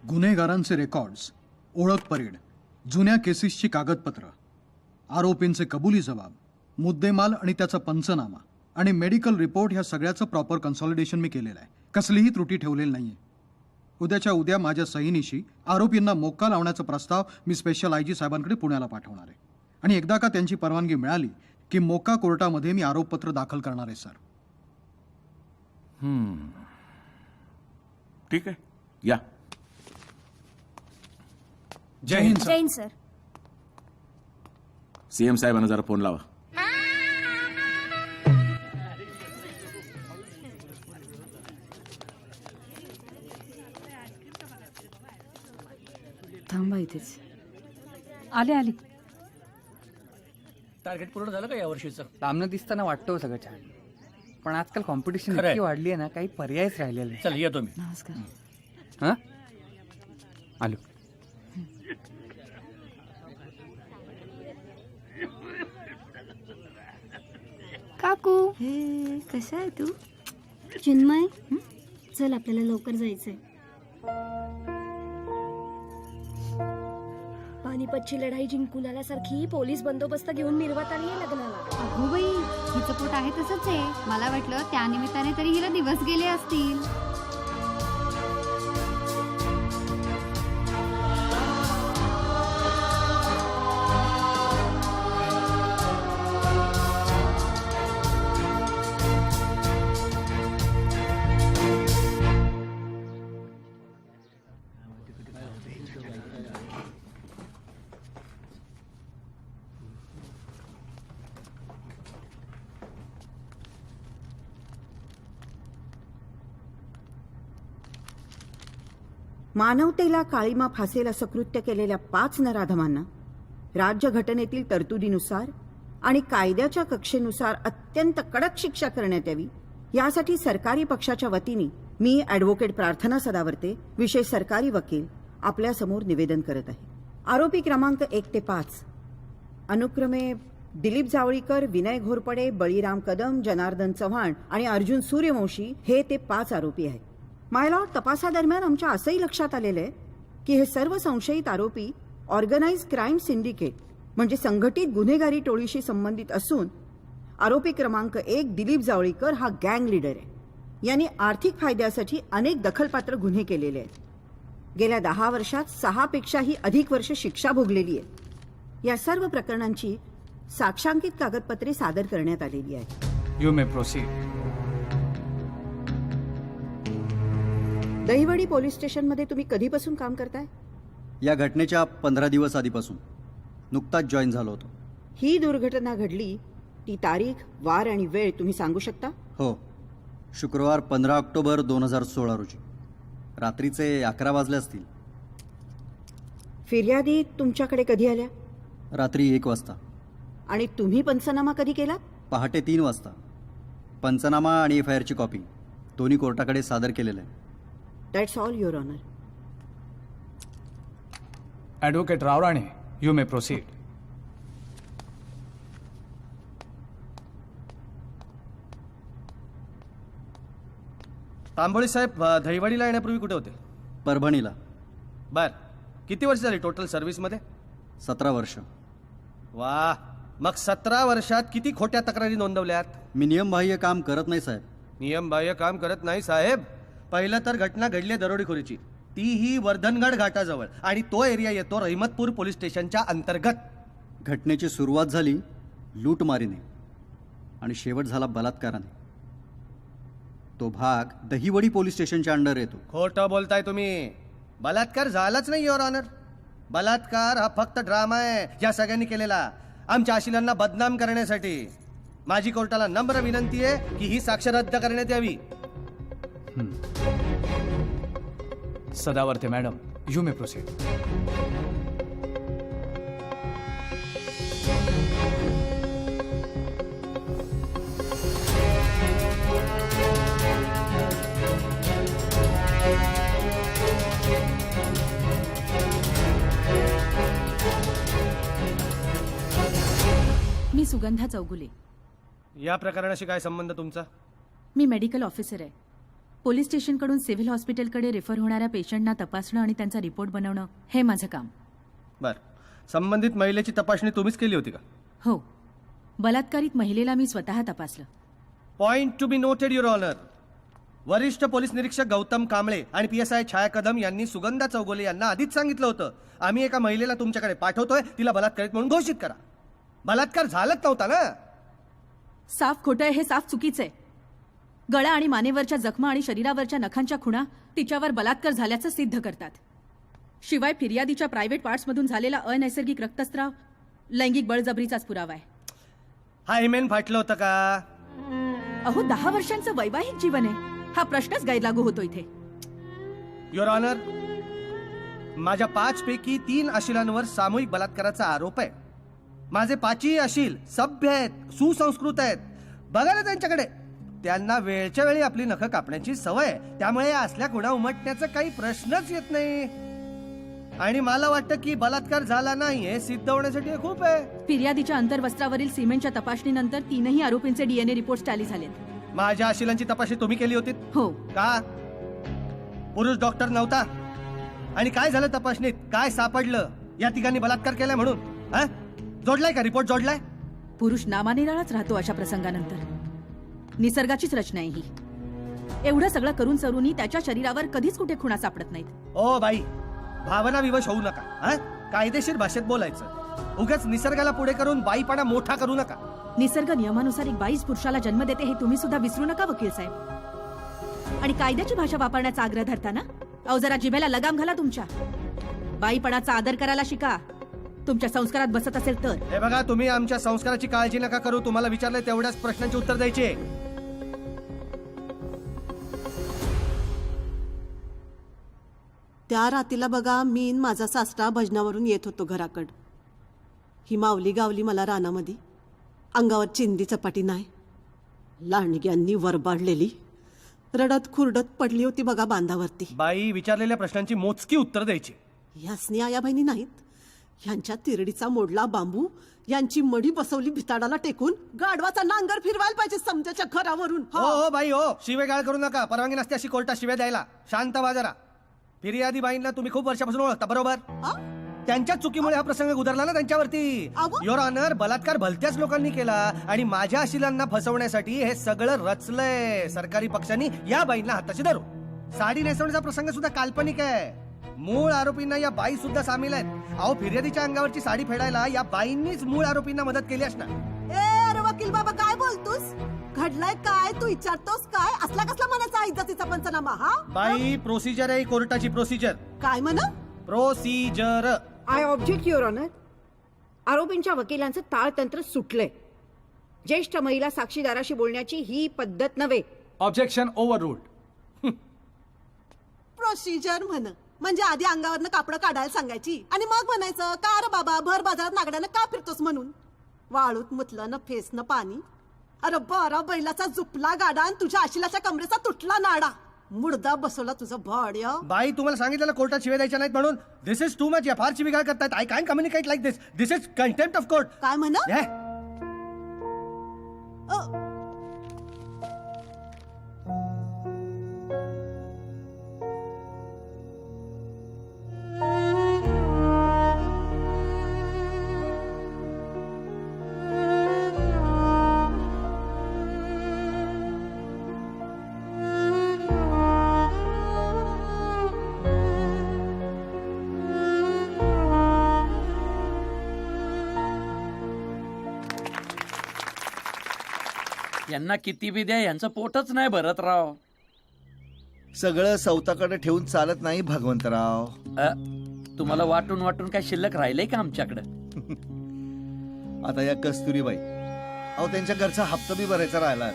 गुन्हेगारांचे रेकॉर्ड्स, ओळख परेड, जुन्या केसेसची कागदपत्र, आरोपींचे कबुली जबाब, मुद्देमाल आणि त्याचा पंचनामा आणि मेडिकल रिपोर्ट ह्या सगळ्याचं प्रॉपर कन्सॉलिडेशन मी केलेलं आहे. कसलीही त्रुटी ठेवलेली नाहीये. उद्याच्या उद्या माझ्या सहीनिशी आरोपींना मोक्का लावण्याचा प्रस्ताव मी स्पेशल आयजी साहेबांकडे पुण्याला पाठवणार आहे. आणि एकदा का त्यांची परवानगी मिळाली की मोक्का कोर्टामध्ये मी आरोपपत्र दाखल करणार आहे सर. ठीक आहे, या. जय हिंद जय हिंद सर. सीएम साहेबांना जरा फोन लावा. थांबा इथेच. आले आले. टार्गेट पूर्ण झालं का या वर्षीचं? लांबनं दिसताना वाटतं सगळं छान, पण आजकाल कॉम्पिटिशन खरंय. इतकी वाढली आहे ना, काही पर्यायच राहिलेला नाही. चल येतो मी. नमस्कार. हां आलो. काकू हे कसा आहे तू? चिन्मय चल आपल्याला लवकर जायचंय. पानिपतची लढाई जिंकून आल्यासारखी पोलीस बंदोबस्त घेऊन मिरवत आली आहे लग्नाला. अगो बाई, हिचं पोट आहे तसंच आहे. मला वाटलं त्या निमित्ताने तरी हिला दिवस गेले असतील. मानवतेला काळीमा फासेल असं कृत्य केलेल्या 5 नराधमांना राज्यघटनेतील तरतुदीनुसार आणि कायद्याच्या कक्षेनुसार अत्यंत कडक शिक्षा करण्यात यावी, यासाठी सरकारी पक्षाच्या वतीने मी ॲडव्होकेट प्रार्थना सदावर्ते, विशेष सरकारी वकील, आपल्यासमोर निवेदन करत आहे. आरोपी क्रमांक 1 ते 5 अनुक्रमे दिलीप जावळीकर, विनय घोरपडे, बळीराम कदम, जनार्दन चव्हाण आणि अर्जुन सूर्यवंशी हे ते 5 आरोपी आहेत. मायलॉर्ड, तपासादरम्यान आमच्या असंही लक्षात आलेलं आहे की हे सर्व संशयित आरोपी ऑर्गनाइज क्राईम सिंडिकेट म्हणजे संघटित गुन्हेगारी टोळीशी संबंधित असून आरोपी क्रमांक 1 दिलीप जावळीकर हा गँग लीडर आहे. यांनी आर्थिक फायद्यासाठी अनेक दखलपात्र गुन्हे केलेले आहेत. गेल्या 10 वर्षात 6 पेक्षाही अधिक वर्ष शिक्षा भोगलेली आहे. या सर्व प्रकरणांची साक्षांकित कागदपत्रे सादर करण्यात आलेली आहेत. You may proceed. Dahiwadi police स्टेशनमध्ये तुम्ही कधीपासून काम करताय? या घटनेच्या 15 दिवस आधीपासून. नुकताच जॉईन झालो होतो. ही दुर्घटना घडली ती तारीख, वार आणि वेळ तुम्ही सांगू शकता? हो, शुक्रवार 15 ऑक्टोबर 2016 रोजी रात्रीचे 11 वाजले असतील. फिर्यादी तुमच्याकडे कधी आल्या? रात्री 1 वाजता. आणि तुम्ही पंचनामा कधी केला? पहाटे 3 वाजता. पंचनामा आणि FIRची कॉपी दोन्ही कोर्टाकडे सादर केलेलं आहे. That's all your honour. Advocate Raorane, you may proceed. Tamboli साहेब, दहिवडीला येण्यापूर्वी कुठे होते? परभणीला. बर, किती वर्ष झाली टोटल सर्व्हिसमध्ये? 17 वर्ष. वा, मग 17 वर्षात किती खोट्या तक्रारी नोंदवल्यात? मी नियमबाह्य काम करत नाही साहेब. नियमबाह्य काम करत नाही साहेब. पहिलं तर घटना घडली दरोडेखोरीची, तीही वर्धनगड घाटाजवळ, आणि तो एरिया येतो रहिमतपूर पोलीस स्टेशनच्या अंतर्गत. घटनेची सुरुवात झाली लूटमारीने आणि शेवट झाला बलात्काराने. तो भाग दहिवडी पोलीस स्टेशनच्या अंडर येतो. खोटं बोलताय तुम्ही. बलात्कार झालाच नाही युअर ऑनर. बलात्कार हा फक्त ड्रामा आहे या सगळ्यांनी केलेला, आमच्या आशिलांना बदनाम करण्यासाठी. माझी कोर्टाला नम्र विनंती आहे की ही साक्ष रद्द करण्यात यावी. Sadavarte madam, you may proceed. मी सुगंधा चौगुले. या प्रकरणाशी काय संबंध तुमचा? मी मेडिकल ऑफिसर आहे. पोलीस स्टेशनकडून सिव्हिल हॉस्पिटलकडे रेफर होणाऱ्या पेशंटना तपासणं आणि त्यांचा रिपोर्ट बनवणं हे माझं काम. बर, संबंधित महिलेची तपासणी तुम्हीच केली होती का? हो, बलात्कारित महिलेला मी स्वतः तपासलं. Point to be noted your honour. वरिष्ठ पोलीस निरीक्षक गौतम कांबळे आणि PSI छाया कदम यांनी सुगंधा चौगुले यांना आधीच सांगितलं होतं, आम्ही एका महिलेला तुमच्याकडे पाठवतोय, तिला बलात्कारित म्हणून घोषित करा. बलात्कार झालाच नव्हता ना. साफ खोटं आहे हे साफ चुकीचं आहे. गळा आणि मानेवरच्या जखमा आणि शरीरावरच्या नखांच्या खुणा तिच्यावर बलात्कार झाल्याचं सिद्ध करतात. शिवाय फिर्यादीच्या प्रायव्हेट पार्ट्समधून झालेला अनैसर्गिक रक्तस्राव लैंगिक बळजबरीचाच पुरावा आहे. हा हिमेन फाटलं होतं का? अहो 10 वर्षांचं वैवाहिक जीवन आहे, हा प्रश्नच गैरलागू होतो इथे. युअर ऑनर, माझ्या 5 पैकी 3 अशिलांवर सामूहिक बलात्काराचा आरोप आहे. माझे 5ही अशील सभ्य आहेत, सुसंस्कृत आहेत. बघा ना त्यांच्याकडे, त्यांना वेळच्या वेळी आपली नखं कापण्याची सवय आहे, त्यामुळे असल्या खुणा उमटण्याचा काही प्रश्नच येत नाही. आणि मला वाटतं की बलात्कार झाला नाही हे सिद्ध होण्यासाठी हे खूप आहे. फिर्यादीच्या अंतर्वस्त्रावरील सिमेंटच्या तपासणीनंतर 3ही आरोपींचे DNA रिपोर्ट टॅली झालेत. माझ्या अशिलांची तपासणी तुम्ही केली होती? हो. का? पुरुष डॉक्टर नव्हता? आणि काय झालं तपासणीत? काय सापडलं? या तिघांनी बलात्कार केलाय म्हणून जोडलाय का? रिपोर्ट जोडलाय? पुरुष नामानिराळाच राहतो अशा प्रसंगानंतर. निसर्गाचीच रचना आहे ही. एवढं सगळं करून सरूनही त्याच्या शरीरावर कधीच कुठे खुणा सापडत नाहीत. ओ बाई, भावना विवश होऊ नका. कायदेशीर भाषेत बोलायचं. उगाच निसर्गाला पुढे करून बाईपणा मोठा करू नका. निसर्ग नियमानुसार एक बाईच पुरुषाला जन्म देते हे तुम्ही सुद्धा विसरू नका वकील साहेब. आणि कायद्याची भाषा वापरण्याचा आग्रह धरताना अहो जरा जिभेला लगाम घाला तुमच्या. बाईपणाचा आदर करायला शिका, तुमच्या संस्कारात बसत असेल तर. हे बघा, तुम्ही आमच्या संस्काराची काळजी नका करू. तुम्हाला विचारलं तेवढ्याच प्रश्नांची उत्तर द्यायची. त्या रात्रीला बघा, मी न माझा सासरा भजनावरून येत होतो घराकड. ही माऊली गावली मला रानामध्ये. अंगावर चिंदी चपाटी नाही, लांडग्यांनी वरबाडलेली, रडत खुरडत पडली होती बघा बांधावरती. बाई, विचारलेल्या प्रश्नांची मोजकी उत्तर द्यायची. ह्यासनी आया बहिणी नाहीत. ह्यांच्या तिरडीचा मोडला बांबू, यांची मडी बसवली भिताडाला टेकून. गाढवाचा नांगर फिरवायला पाहिजे समजाच्या घरावरून. हो बाई हो, शिवेगाळ करू नका. परवानगी नसते अशी कोर्टात शिव्या द्यायला. शांत व्हा जरा. फिर्यादी बाईंना तुम्ही खूप वर्षापासून ओळखता बरोबर? त्यांच्या चुकीमुळे हा प्रसंग उधरला ना त्यांच्यावरती. युअर ऑनर, बलात्कार भलत्याच लोकांनी केला आणि माझ्या अशिलांना फसवण्यासाठी हे सगळं रचलंय सरकारी पक्षांनी या बाईंना हाताशी धरून. साडी नेसवण्याचा प्रसंग सुद्धा काल्पनिक आहे. मूळ आरोपींना या बाई सुद्धा सामील आहेत. अहो, फिर्यादीच्या अंगावरची साडी फेडायला या बाईंनीच मूळ आरोपींना मदत केली असणार. अरे वकील बाबा, काय बोलतोस? घडलाय काय? तू विचारतोस काय? असला कसला मनाचा इज्जतीचा पंचनामा हा? बाई, प्रोसिजर आहे कोर्टाची प्रोसिजर. काय म्हणा? Procedure. I object your honour. आरोपींच्या वकिलांचं ताळतंत्र सुटलंय. ज्येष्ठ महिला साक्षीदाराशी बोलण्याची ही पद्धत नव्हे. Objection over ruled. प्रोसिजर म्हणजे आधी अंगावरनं कापडं काढायला सांगायची आणि मग म्हणायचं का रे बाबा भर बाजारात नागड्यानं का फिरतोस म्हणून. वाळूत मुतलं न फेस न पाणी. अरे बरा बैलाचा झुपला गाडा आणि तुझ्या आशिलाच्या कमरेचा तुटला नाडा. मुडदा बसवला तुझं भाड्या. बाई, तुम्हाला सांगितलं कोर्टात शिव्या द्यायच्या नाहीत म्हणून. दिस इज टू मच. या फार शिवीगाळ करतायत. I can communicate like this. This is contempt of court. काय म्हणा? यांना किती बी द्या, यांचं पोटच नाही भरत राव. सगळं सौताकडे ठेवून चालत नाही भगवंतराव. तुम्हाला वाटून वाटून काय शिल्लक राहिलंय का आमच्याकडे? आता या कस्तुरीबाई, अहो त्यांच्या घरचा हप्ता बी भरायचा राहिला.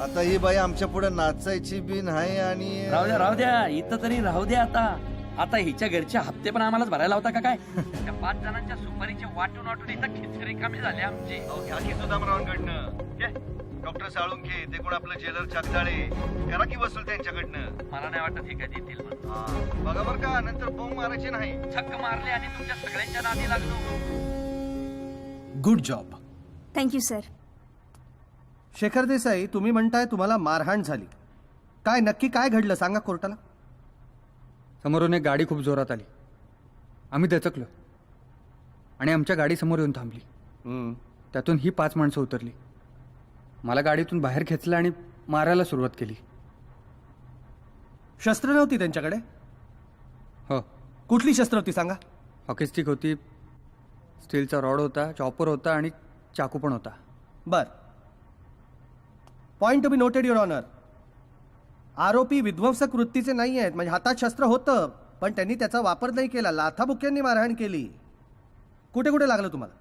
आता ही बाई आमच्या पुढे नाचायची बी नाही. आणि राहू द्या इथं तरी राहू द्या. आता हिच्या घरचे हप्ते पण आम्हालाच भरायला होता का काय? त्या 5 जणांच्या सुपारीचे वाटून वाटून इथं खिचडी कमी झाली आमची. डॉक्टर साळुंखे, ते कोण आपलं जेलर जगदाळे, करा की वसूल त्यांच्याकडनं. मला नाही वाटत हे काय देतील म्हणून. बघा बरं का, नंतर बोंब मारायचे नाही. छक्क मारले आणि तुमच्या सगळ्यांच्या नादी लागलो. Good job. Thank you sir. Shekhar Desai, तुम्ही म्हणताय तुम्हाला मारहाण झाली. काय नक्की काय घडलं सांगा कोर्टाला. समोरून एक गाडी खूप जोरात आली. आम्ही दचकलो आणि आमच्या गाडीसमोर येऊन थांबली. त्यातून ही 5 माणसं उतरली. मला गाडीतून बाहेर खेचलं आणि मारायला सुरुवात केली. शस्त्र नव्हती त्यांच्याकडे? हो. कुठली शस्त्र होती सांगा? हॉकी स्टिक होती, स्टीलचा रॉड होता, चॉपर होता आणि चाकू पण होता. बर. Point to be noted your honour. आरोपी विध्वंसक वृत्तीचे नाही आहेत. म्हणजे हातात शस्त्र होतं पण त्यांनी त्याचा वापर नाही केला. लाथाबुक्क्यांनी मारहाण केली. कुठे कुठे लागलं तुम्हाला?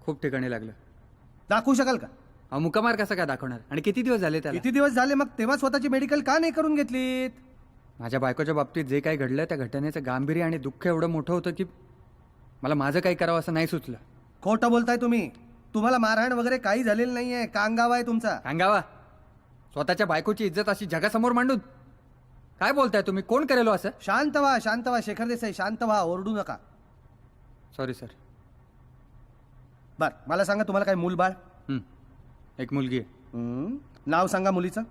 खूप ठिकाणी लागलं. दाखवू शकाल का? मुकामार कसा काय दाखवणार? आणि किती दिवस झाले त्याला? किती दिवस झाले? मग तेव्हा स्वतःची मेडिकल का नाही करून घेतलीत? माझ्या बायकोच्या बाबतीत जे काही घडलं त्या घटनेचं गांभीर्य आणि दुःख एवढं मोठं होतं की मला माझं काही करावं असं नाही सुचलं. खोटं बोलताय तुम्ही. तुम्हाला मारहाण वगैरे काही झालेलं नाहीये. कांगावा आहे तुमचा. कांगावा? स्वतःच्या बायकोची इज्जत अशी जगासमोर मांडून काय बोलताय तुम्ही? कोण करेलो असं? शांत व्हा, शांत व्हा शेखर देसाई, शांत व्हा. ओरडू नका. Sorry sir. बर, मला सांगा तुम्हाला काय मूल बाळ? एक मुलगी आहे. नाव सांगा मुलीचं.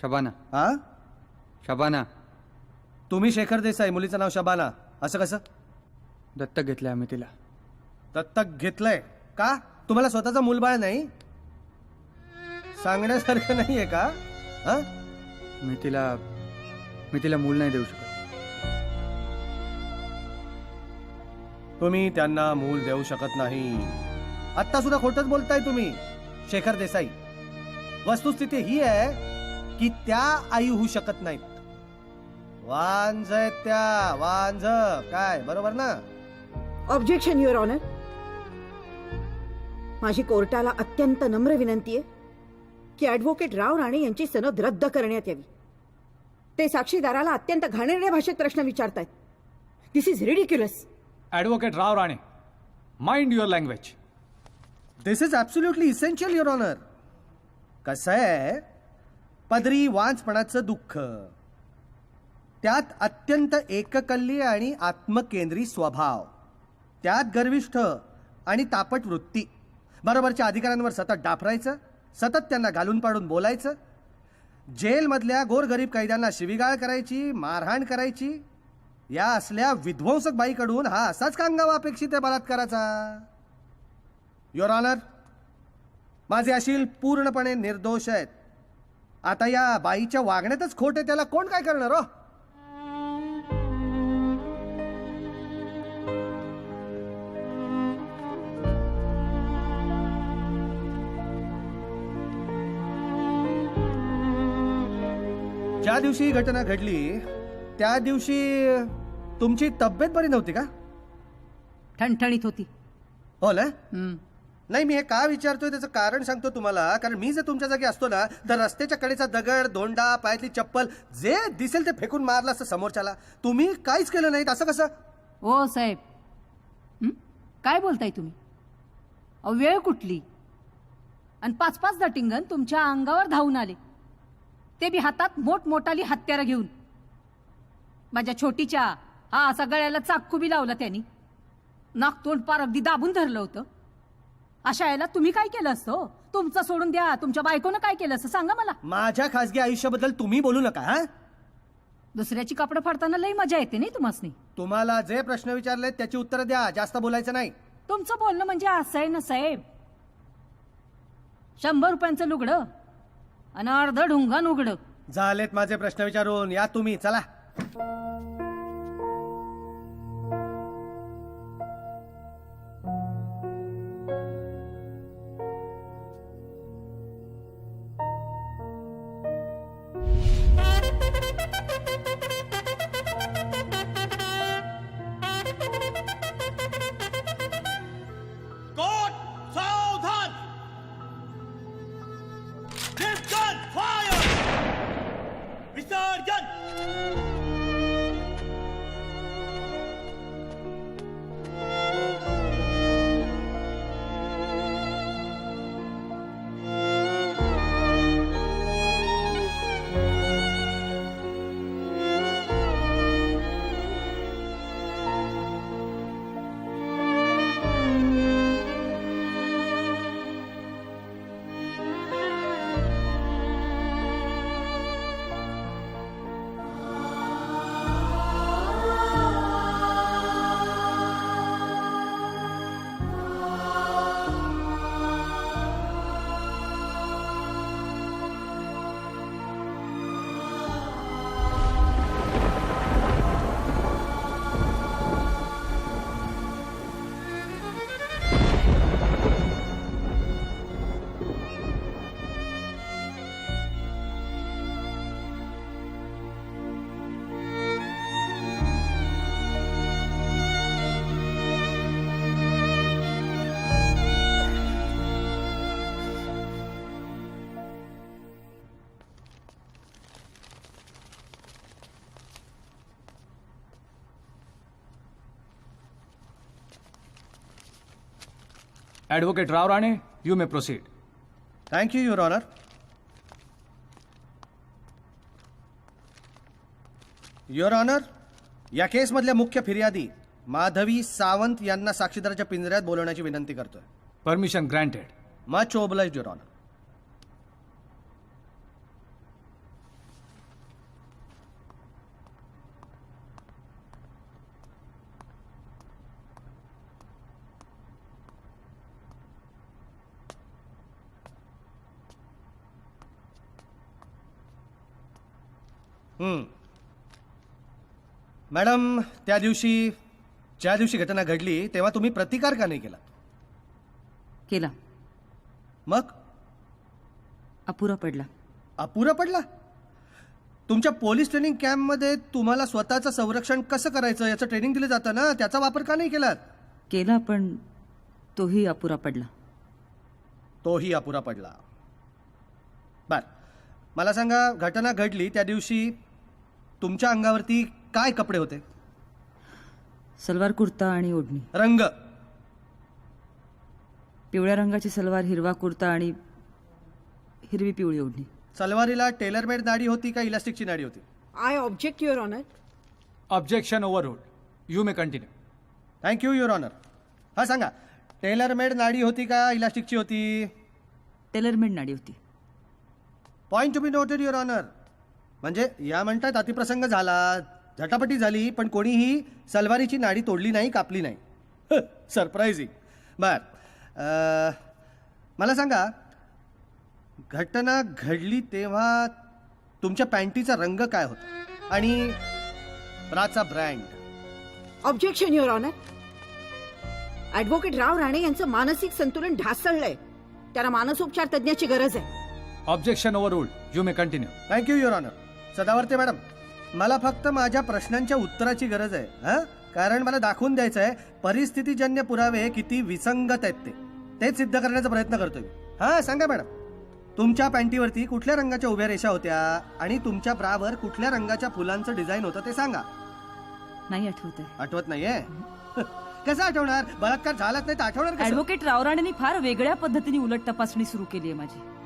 शबाना. हा? शबाना. तुम्ही शेखर देसाई, मुलीचं नाव शबाना. असं कसं? दत्तक घेतलंय आम्ही तिला. दत्तक घेतलंय का? तुम्हाला स्वतःचं मूलबाळ नाही? सांगण्यासारखं नाहीये का? हा? मी तिला मूल नाही देऊ शकत. तुम्ही त्यांना मूल देऊ शकत नाही. आत्ता सुद्धा खोटंच बोलताय तुम्ही शेखर देसाई. वस्तुस्थिती ही आहे की त्या आई होऊ शकत नाहीत. वांझ आहेत त्या, वांझ. काय, बरोबर ना? Objection your honour. माझी कोर्टाला अत्यंत नम्र विनंती आहे की ॲडव्होकेट राव राणे यांची सनद रद्द करण्यात यावी. ते साक्षीदाराला अत्यंत घाणेरड्या भाषेत प्रश्न विचारतायत. This is ridiculous. Advocate Rao Rane, mind your language. This is absolutely essential your honour. कसं आहे, पदरी वांझपणाचं दुःख, त्यात अत्यंत एककल्ली आणि आत्मकेंद्री स्वभाव, त्यात गर्विष्ठ आणि तापट वृत्ती, बरोबरच्या अधिकाऱ्यांवर सतत डाफरायचं, सतत त्यांना घालून पाडून बोलायचं, जेलमधल्या गोरगरीब कैद्यांना शिवीगाळ करायची, मारहाण करायची, या असल्या विध्वंसक बाईकडून हा असाच कांगावा अपेक्षित आहे बलात्काराचा. युअर ऑनर, माझे अशील पूर्णपणे निर्दोष आहेत. आता या बाईच्या वागण्यातच खोट आहे, त्याला कोण काय करणार हो? ज्या दिवशी ही घटना घडली त्या दिवशी तुमची तब्येत बरी नव्हती का? ठणठणीत होती. हो ना? नाही, मी हे का विचारतोय त्याचं कारण सांगतो तुम्हाला. कारण मी जर तुमच्या जागी असतो ना तर रस्त्याच्या कडेचा दगड, धोंडा, पायातली चप्पल जे दिसेल ते फेकून मारलं असतं समोरच्याला. तुम्ही काहीच केलं नाही. असं कसं? ओ साहेब, काय बोलताय तुम्ही? वेळ कुठली? आणि 5-5 दटिंगन तुमच्या अंगावर धावून आले, ते बी हातात मोठमोठाली हत्यारं घेऊन. माझ्या छोटीच्या हा सगळ्याला चाकू बी लावला त्यांनी. नाक तोंड पार अगदी दाबून धरलं होतं. अशा याला तुम्ही काय केलं असतं? तुमचं सोडून द्या, तुमच्या बायकोनं काय केलं असं सांगा मला. माझ्या खासगी आयुष्याबद्दल तुम्ही बोलू नका. हा, दुसऱ्याची कपडे फाडताना लई मजा येते नाही तुम्हासनी. तुम्हाला जे प्रश्न विचारले त्याची उत्तर द्या, जास्त बोलायचं नाही. तुमचं बोलणं म्हणजे असं आहे ना साहेब, 100 रुपयांचं लुगडं आणि अर्ध ढुंगान उघडं. झालेत माझे प्रश्न विचारून. या तुम्ही, चला. Advocate Rao Rane, you may proceed. Thank you your honour. Your honour, या केसमधल्या मुख्य फिर्यादी माधवी सावंत यांना साक्षीदाराच्या पिंजऱ्यात बोलवण्याची विनंती करतोय. Permission granted. Much obliged your honour. Madam, ज्या दिवशी घटना घडली तेव्हा तुम्ही प्रतिकार का नाही केला? केला. मग अपुरा पडला. अपुरा पडला? तुमच्या पोलीस ट्रेनिंग कॅम्पमध्ये तुम्हाला स्वतःचं संरक्षण कसं करायचं याचं ट्रेनिंग दिलं जातं ना, त्याचा वापर का नाही केलात? केला, पण तोही अपुरा पडला. तोही अपुरा पडला. बर, मला सांगा, घटना घडली त्या दिवशी तुमच्या अंगावरती काय कपडे होते? सलवार कुर्ता आणि ओढणी. रंग? पिवळ्या रंगाची सलवार, हिरवा कुर्ता आणि हिरवी पिवळी ओढणी. सलवारीला टेलरमेड नाडी होती का इलास्टिकची नाडी होती? I object your honour. Objection overruled. You may continue. Thank you your honour. हा सांगा, टेलरमेड नाडी होती का इलास्टिकची होती? टेलरमेड नाडी होती. Point to be noted your honour. म्हणजे या म्हणतात अतिप्रसंग झाला, झटापटी झाली, पण कोणीही सलवारीची नाडी तोडली नाही, कापली नाही. सरप्राइझिंग. बर, मला सांगा, घटना घडली तेव्हा तुमच्या पॅन्टीचा रंग काय होता आणि ब्राचा brand? Objection your honour. Advocate Rao Rane यांचं मानसिक संतुलन ढासळलंय. त्याला मानसोपचार तज्ञाची गरज आहे. Objection overruled. You may continue. Thank you your honour. Sadavarte madam, मला फक्त माझ्या प्रश्नांच्या उत्तराची गरज आहे. हां, कारण मला दाखवून द्यायचं आहे परिस्थितीजन्य पुरावे किती विसंगत आहेत ते सिद्ध करण्याचा प्रयत्न करतोय. हां, सांगा मॅडम, तुमच्या पॅन्टीवरती कुठल्या रंगाच्या उभ्या रेषा होत्या आणि तुमच्या ब्रावर कुठल्या रंगाच्या फुलांचं डिझाईन होतं ते सांगा. नाही आठवत आहे. आठवत नाहीये? कसं आठवणार? बलात्कार झालाच नाही तर आठवणार कसं? ॲडव्होकेट राव राणेंनी फार वेगळ्या पद्धतीने उलट तपासणी सुरू केली आहे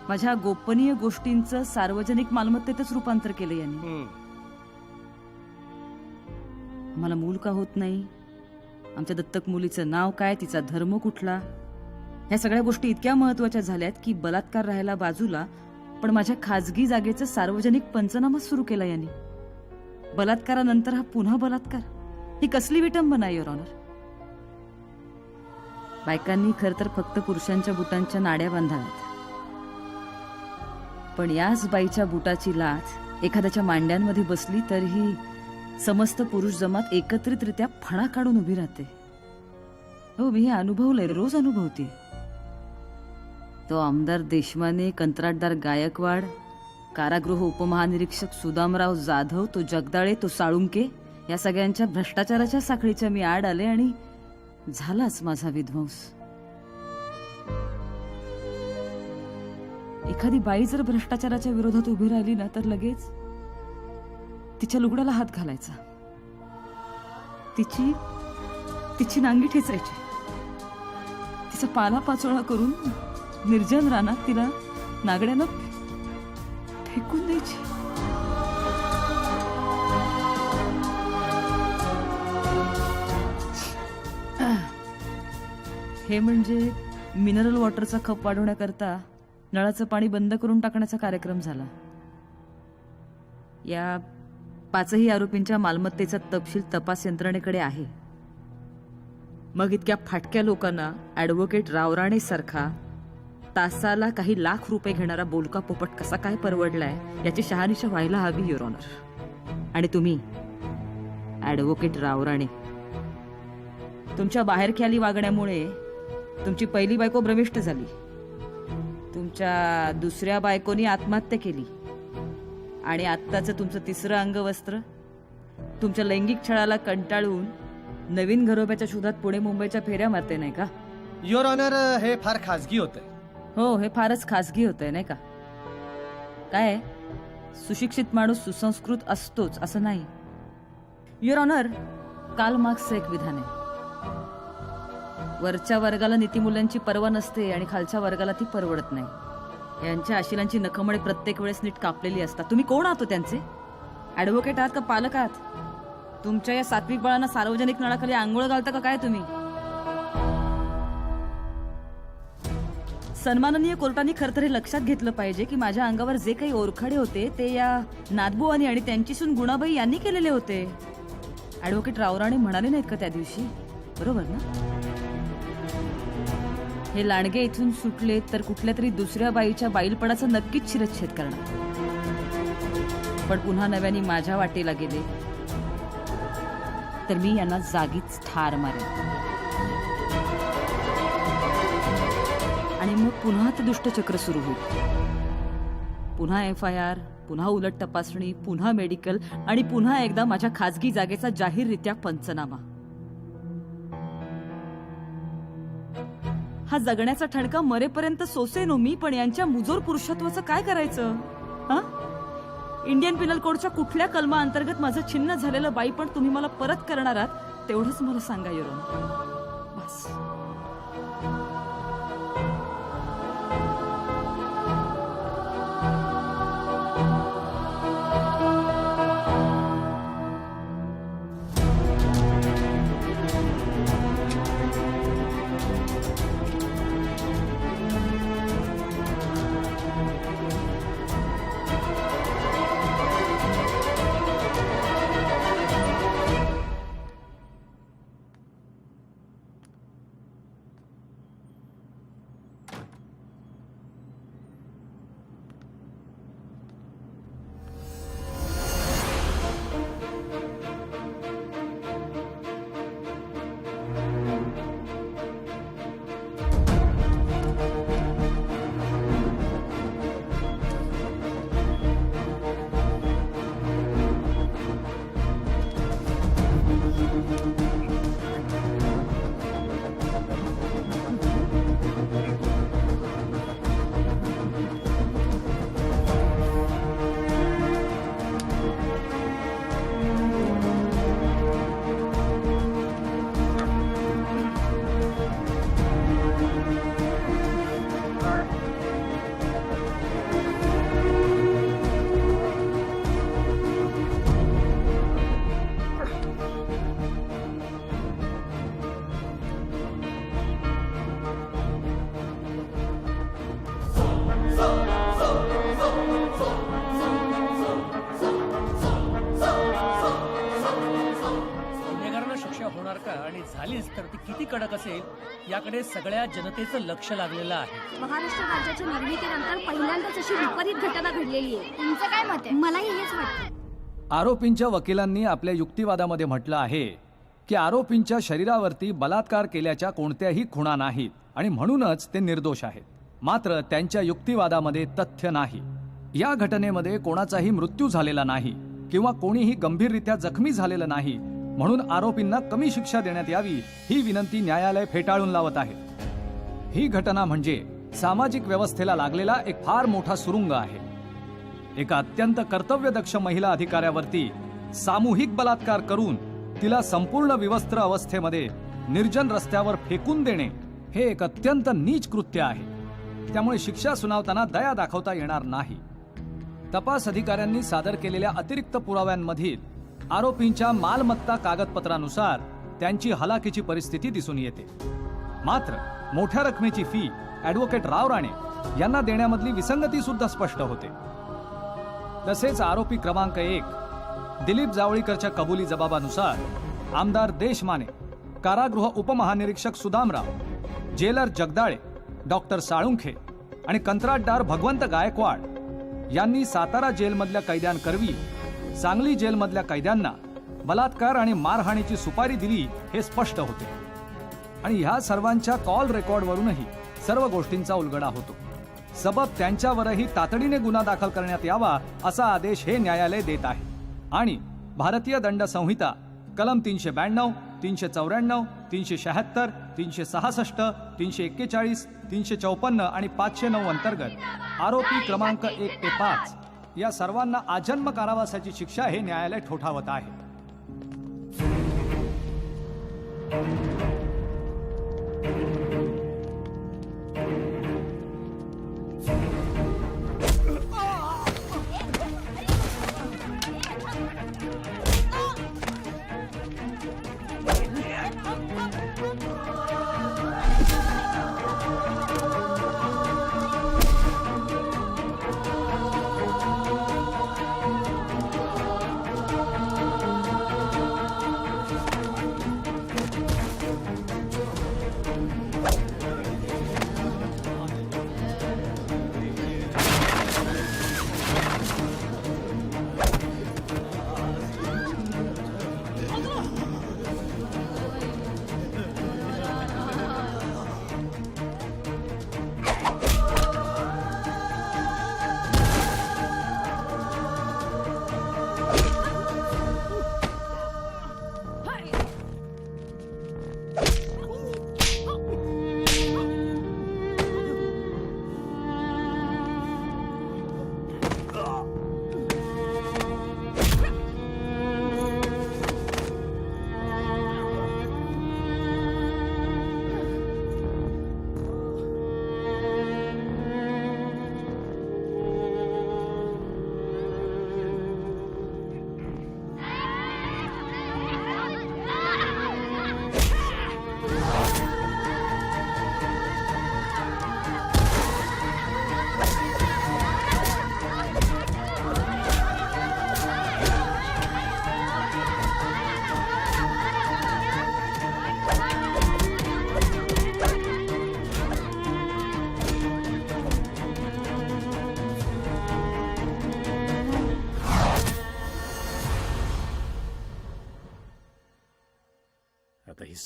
माझ्या गोपनीय गोष्टींचं सार्वजनिक मालमत्तेतच रूपांतर केलं यांनी. मला मूल का होत नाही, आमच्या दत्तक मुलीचं नाव काय, तिचा धर्म कुठला, ह्या सगळ्या गोष्टी इतक्या महत्वाच्या झाल्यात की बलात्कार राहायला बाजूला, पण माझ्या खाजगी जागेचं सार्वजनिक पंचनामा सुरू केला यांनी. बलात्कारानंतर हा पुन्हा बलात्कार, ही कसली विटंबना युअर ऑनर. बायकांनी खर तर फक्त पुरुषांच्या बुटांच्या नाड्या बांधाव्यात, पण याच बाईच्या बुटाची लाथ एखाद्याच्या मांड्यांमध्ये बसली तर ही समस्त पुरुष जमात एकत्रितरित्या फणा काढून उभी राहते. हो, मी हे अनुभवलंय, रोज अनुभवते. तो आमदार देशमाने, कंत्राटदार गायकवाड, कारागृह उपमहानिरीक्षक सुदामराव जाधव, तो जगदाळे, तो साळुंके, या सगळ्यांच्या भ्रष्टाचाराच्या साखळीच्या मी आड आले आणि झालाच माझा विध्वंस. एखादी बाई जर भ्रष्टाचाराच्या विरोधात उभी राहिली ना तर लगेच तिच्या लुगड्याला हात घालायचा, तिची नांगी ठेचायची, तिचा पाला पाचोळा करून निर्जन रानात तिला नागड्यानं फेकून द्यायची. हे म्हणजे मिनरल वॉटरचा खप वाढवण्याकरता नळाचं पाणी बंद करून टाकण्याचा कार्यक्रम झाला. या 5ही आरोपींच्या मालमत्तेचा तपशील तपास यंत्रणेकडे आहे. मग इतक्या फाटक्या लोकांना ॲडव्होकेट रावराणे सारखा तासाला काही लाख रुपये घेणारा बोलका पोपट कसा काय परवडलाय याची शहानिशा व्हायला हवी युअर ऑनर. आणि तुम्ही ॲडव्होकेट रावराणे, तुमच्या बाहेरख्याली वागण्यामुळे तुमची पहिली बायको भ्रमिष्ट झाली, तुमच्या दुसऱ्या बायकोनी आत्महत्या केली आणि आत्ताचं तुमचं तिसरं अंगवस्त्र तुमच्या लैंगिक छळाला कंटाळून नवीन घरोब्याच्या शोधात पुणे मुंबईच्या फेऱ्या मारते, नाही का? युअर ऑनर, हे फार खाजगी होतंय. हो, हे फारच खाजगी होतंय, नाही का? काय, सुशिक्षित माणूस सुसंस्कृत असतोच असं नाही. युअर ऑनर, कार्ल मार्क्सचं एक विधान आहे, वरच्या वर्गाला नीतिमूल्यांची पर्वा नसते आणि खालच्या वर्गाला ती परवडत नाही. यांच्या आशिलांची नखमळे प्रत्येक वेळेस नीट कापलेली असतात. तुम्ही कोण आहात हो त्यांचे? ॲडव्होकेट आहात का पालक आहात? तुमच्या या सात्विक बाळांना सार्वजनिक नळाखाली आंघोळ घालता का काय तुम्ही? सन्माननीय कोर्टाने खरं तर हे लक्षात घेतलं पाहिजे की माझ्या अंगावर जे काही ओरखडे होते ते या नाथबुवानी आणि त्यांची सून गुणाबाई यांनी केलेले होते. ॲडव्होकेट रावराणे म्हणाले नाहीत का त्या दिवशी? बरोबर ना? हे लांडगे इथून सुटले तर कुठल्या तरी दुसऱ्या बाईच्या बाईलपणाचा नक्कीच शिरच्छेद करणार. पण पुन्हा नव्याने माझ्या वाटेला गेले तर मी यांना जागीच ठार मारेन आणि मग पुन्हा ते दुष्टचक्र सुरू होईल. पुन्हा FIR, पुन्हा उलट तपासणी, पुन्हा मेडिकल आणि पुन्हा एकदा माझ्या खाजगी जागेचा जाहीररित्या पंचनामा. हा जगण्याचा ठणका मरेपर्यंत सोसेन हो मी, पण यांच्या मुजोर पुरुषत्वाचं काय करायचं? हा, इंडियन पिनल कोडच्या कुठल्या कलमा अंतर्गत माझं छिन्न झालेलं बाई पण तुम्ही मला परत करणार आहात तेवढंच मला सांगा युरोन. बस. झालीच तर ती किती कडक असेल याकडे सगळ्या जनतेचं लक्ष लागलेलं आहे. महाराष्ट्र राज्याच्या निर्मितीनंतर पहिल्यांदाच अशी विपरीत घटना घडलेली आहे. तुमचं काय मत आहे? मलाही हेच वाटतं. आरोपींच्या वकिलांनी आपल्या युक्तिवादामध्ये म्हटलं आहे की आरोपींच्या शरीरावरती बलात्कार केल्याच्या कोणत्याही खुणा नाहीत आणि म्हणूनच ते निर्दोष आहेत. मात्र त्यांच्या युक्तिवादामध्ये तथ्य नाही. या घटनेमध्ये कोणाचाही मृत्यू झालेला नाही किंवा कोणीही गंभीररित्या जखमी झालेलं नाही, म्हणून आरोपींना कमी शिक्षा देण्यात यावी ही विनंती न्यायालय फेटाळून लावत आहे. ही घटना म्हणजे सामाजिक व्यवस्थेला लागलेला एक फार मोठा सुरुंग आहे. एका अत्यंत कर्तव्यदक्ष महिला अधिकाऱ्यावरती सामूहिक बलात्कार करून तिला संपूर्ण विवस्त्र अवस्थेमध्ये निर्जन रस्त्यावर फेकून देणे हे एक अत्यंत नीच कृत्य आहे. त्यामुळे शिक्षा सुनावताना दया दाखवता येणार नाही. तपास अधिकाऱ्यांनी सादर केलेल्या अतिरिक्त पुराव्यांमधील आरोपींच्या मालमत्ता कागदपत्रानुसार त्यांची हलाखीची परिस्थिती दिसून येते. मात्र मोठ्या रकमेची फी ॲडव्होकेट रावराणे यांना देण्यामधली विसंगती सुद्धा स्पष्ट होते. तसेच आरोपी क्रमांक 1 दिलीप जावळीकरच्या कबुली जबाबानुसार आमदार देशमाने, कारागृह उपमहानिरीक्षक सुदामराव, जेलर जगदाळे, डॉक्टर साळुंखे आणि कंत्राटदार भगवंत गायकवाड यांनी सातारा जेलमधल्या कैद्यांकरवी सांगली जेलमधल्या कैद्यांना बलात्कार आणि मारहाणीची सुपारी दिली हे स्पष्ट होते. आणि ह्या सर्वांच्या कॉल रेकॉर्डवरूनही सर्व गोष्टींचा उलगडा होतो. सबब त्यांच्यावरही तातडीने गुन्हा दाखल करण्यात यावा असा आदेश हे न्यायालय देत आहे. आणि भारतीय दंड संहिता कलम 392, 394, 376, 366, 341, 354 आणि 509 अंतर्गत आरोपी क्रमांक 1 ते 5 या सर्वांना आजन्म कारावासाची शिक्षा हे न्यायालय ठोठावत आहे.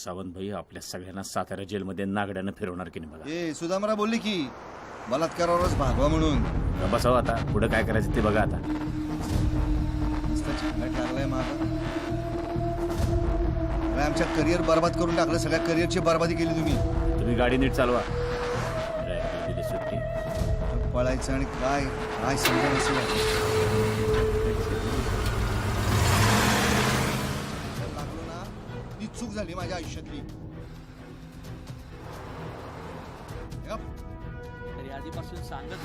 सावंतभाई आपल्या सगळ्यांना सातारा जेलमध्ये नागड्यानं फिरवणार की नाही बघा. ए सुदामरा बोलली की बलात्कारावरच भागवा म्हणून. बसावं आता, पुढे काय करायचं ते बघा आता. नुसतं झंगाट लागलाय माझा. अरे आमच्या करिअर बर्बाद करून टाकलं. सगळ्या करिअरची बर्बादी केली तुम्ही. तुम्ही गाडी नीट चालवा. ड्रायव्हरला दिली सुट्टी. पळायचं आणि काय काय समजा नसेल. लागलो ना ती चूक झाली माझ्या आयुष्यातली. तरी आधीपासून सांगत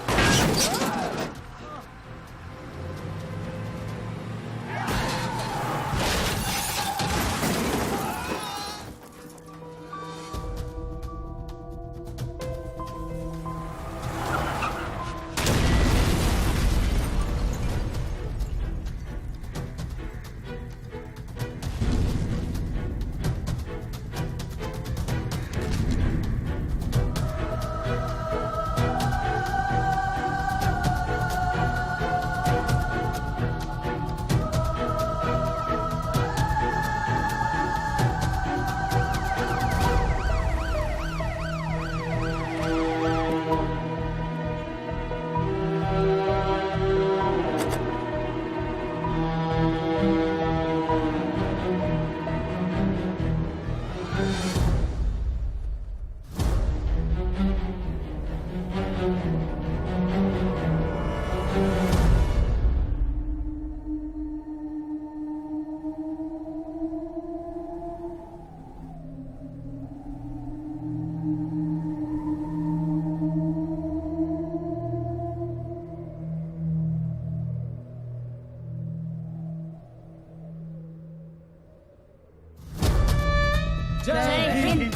जय हिंद.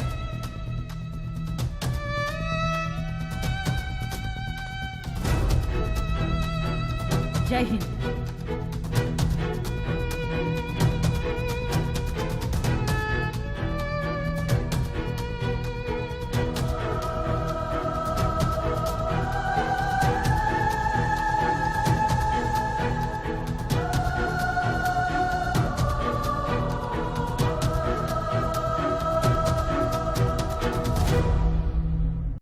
जय हिंद.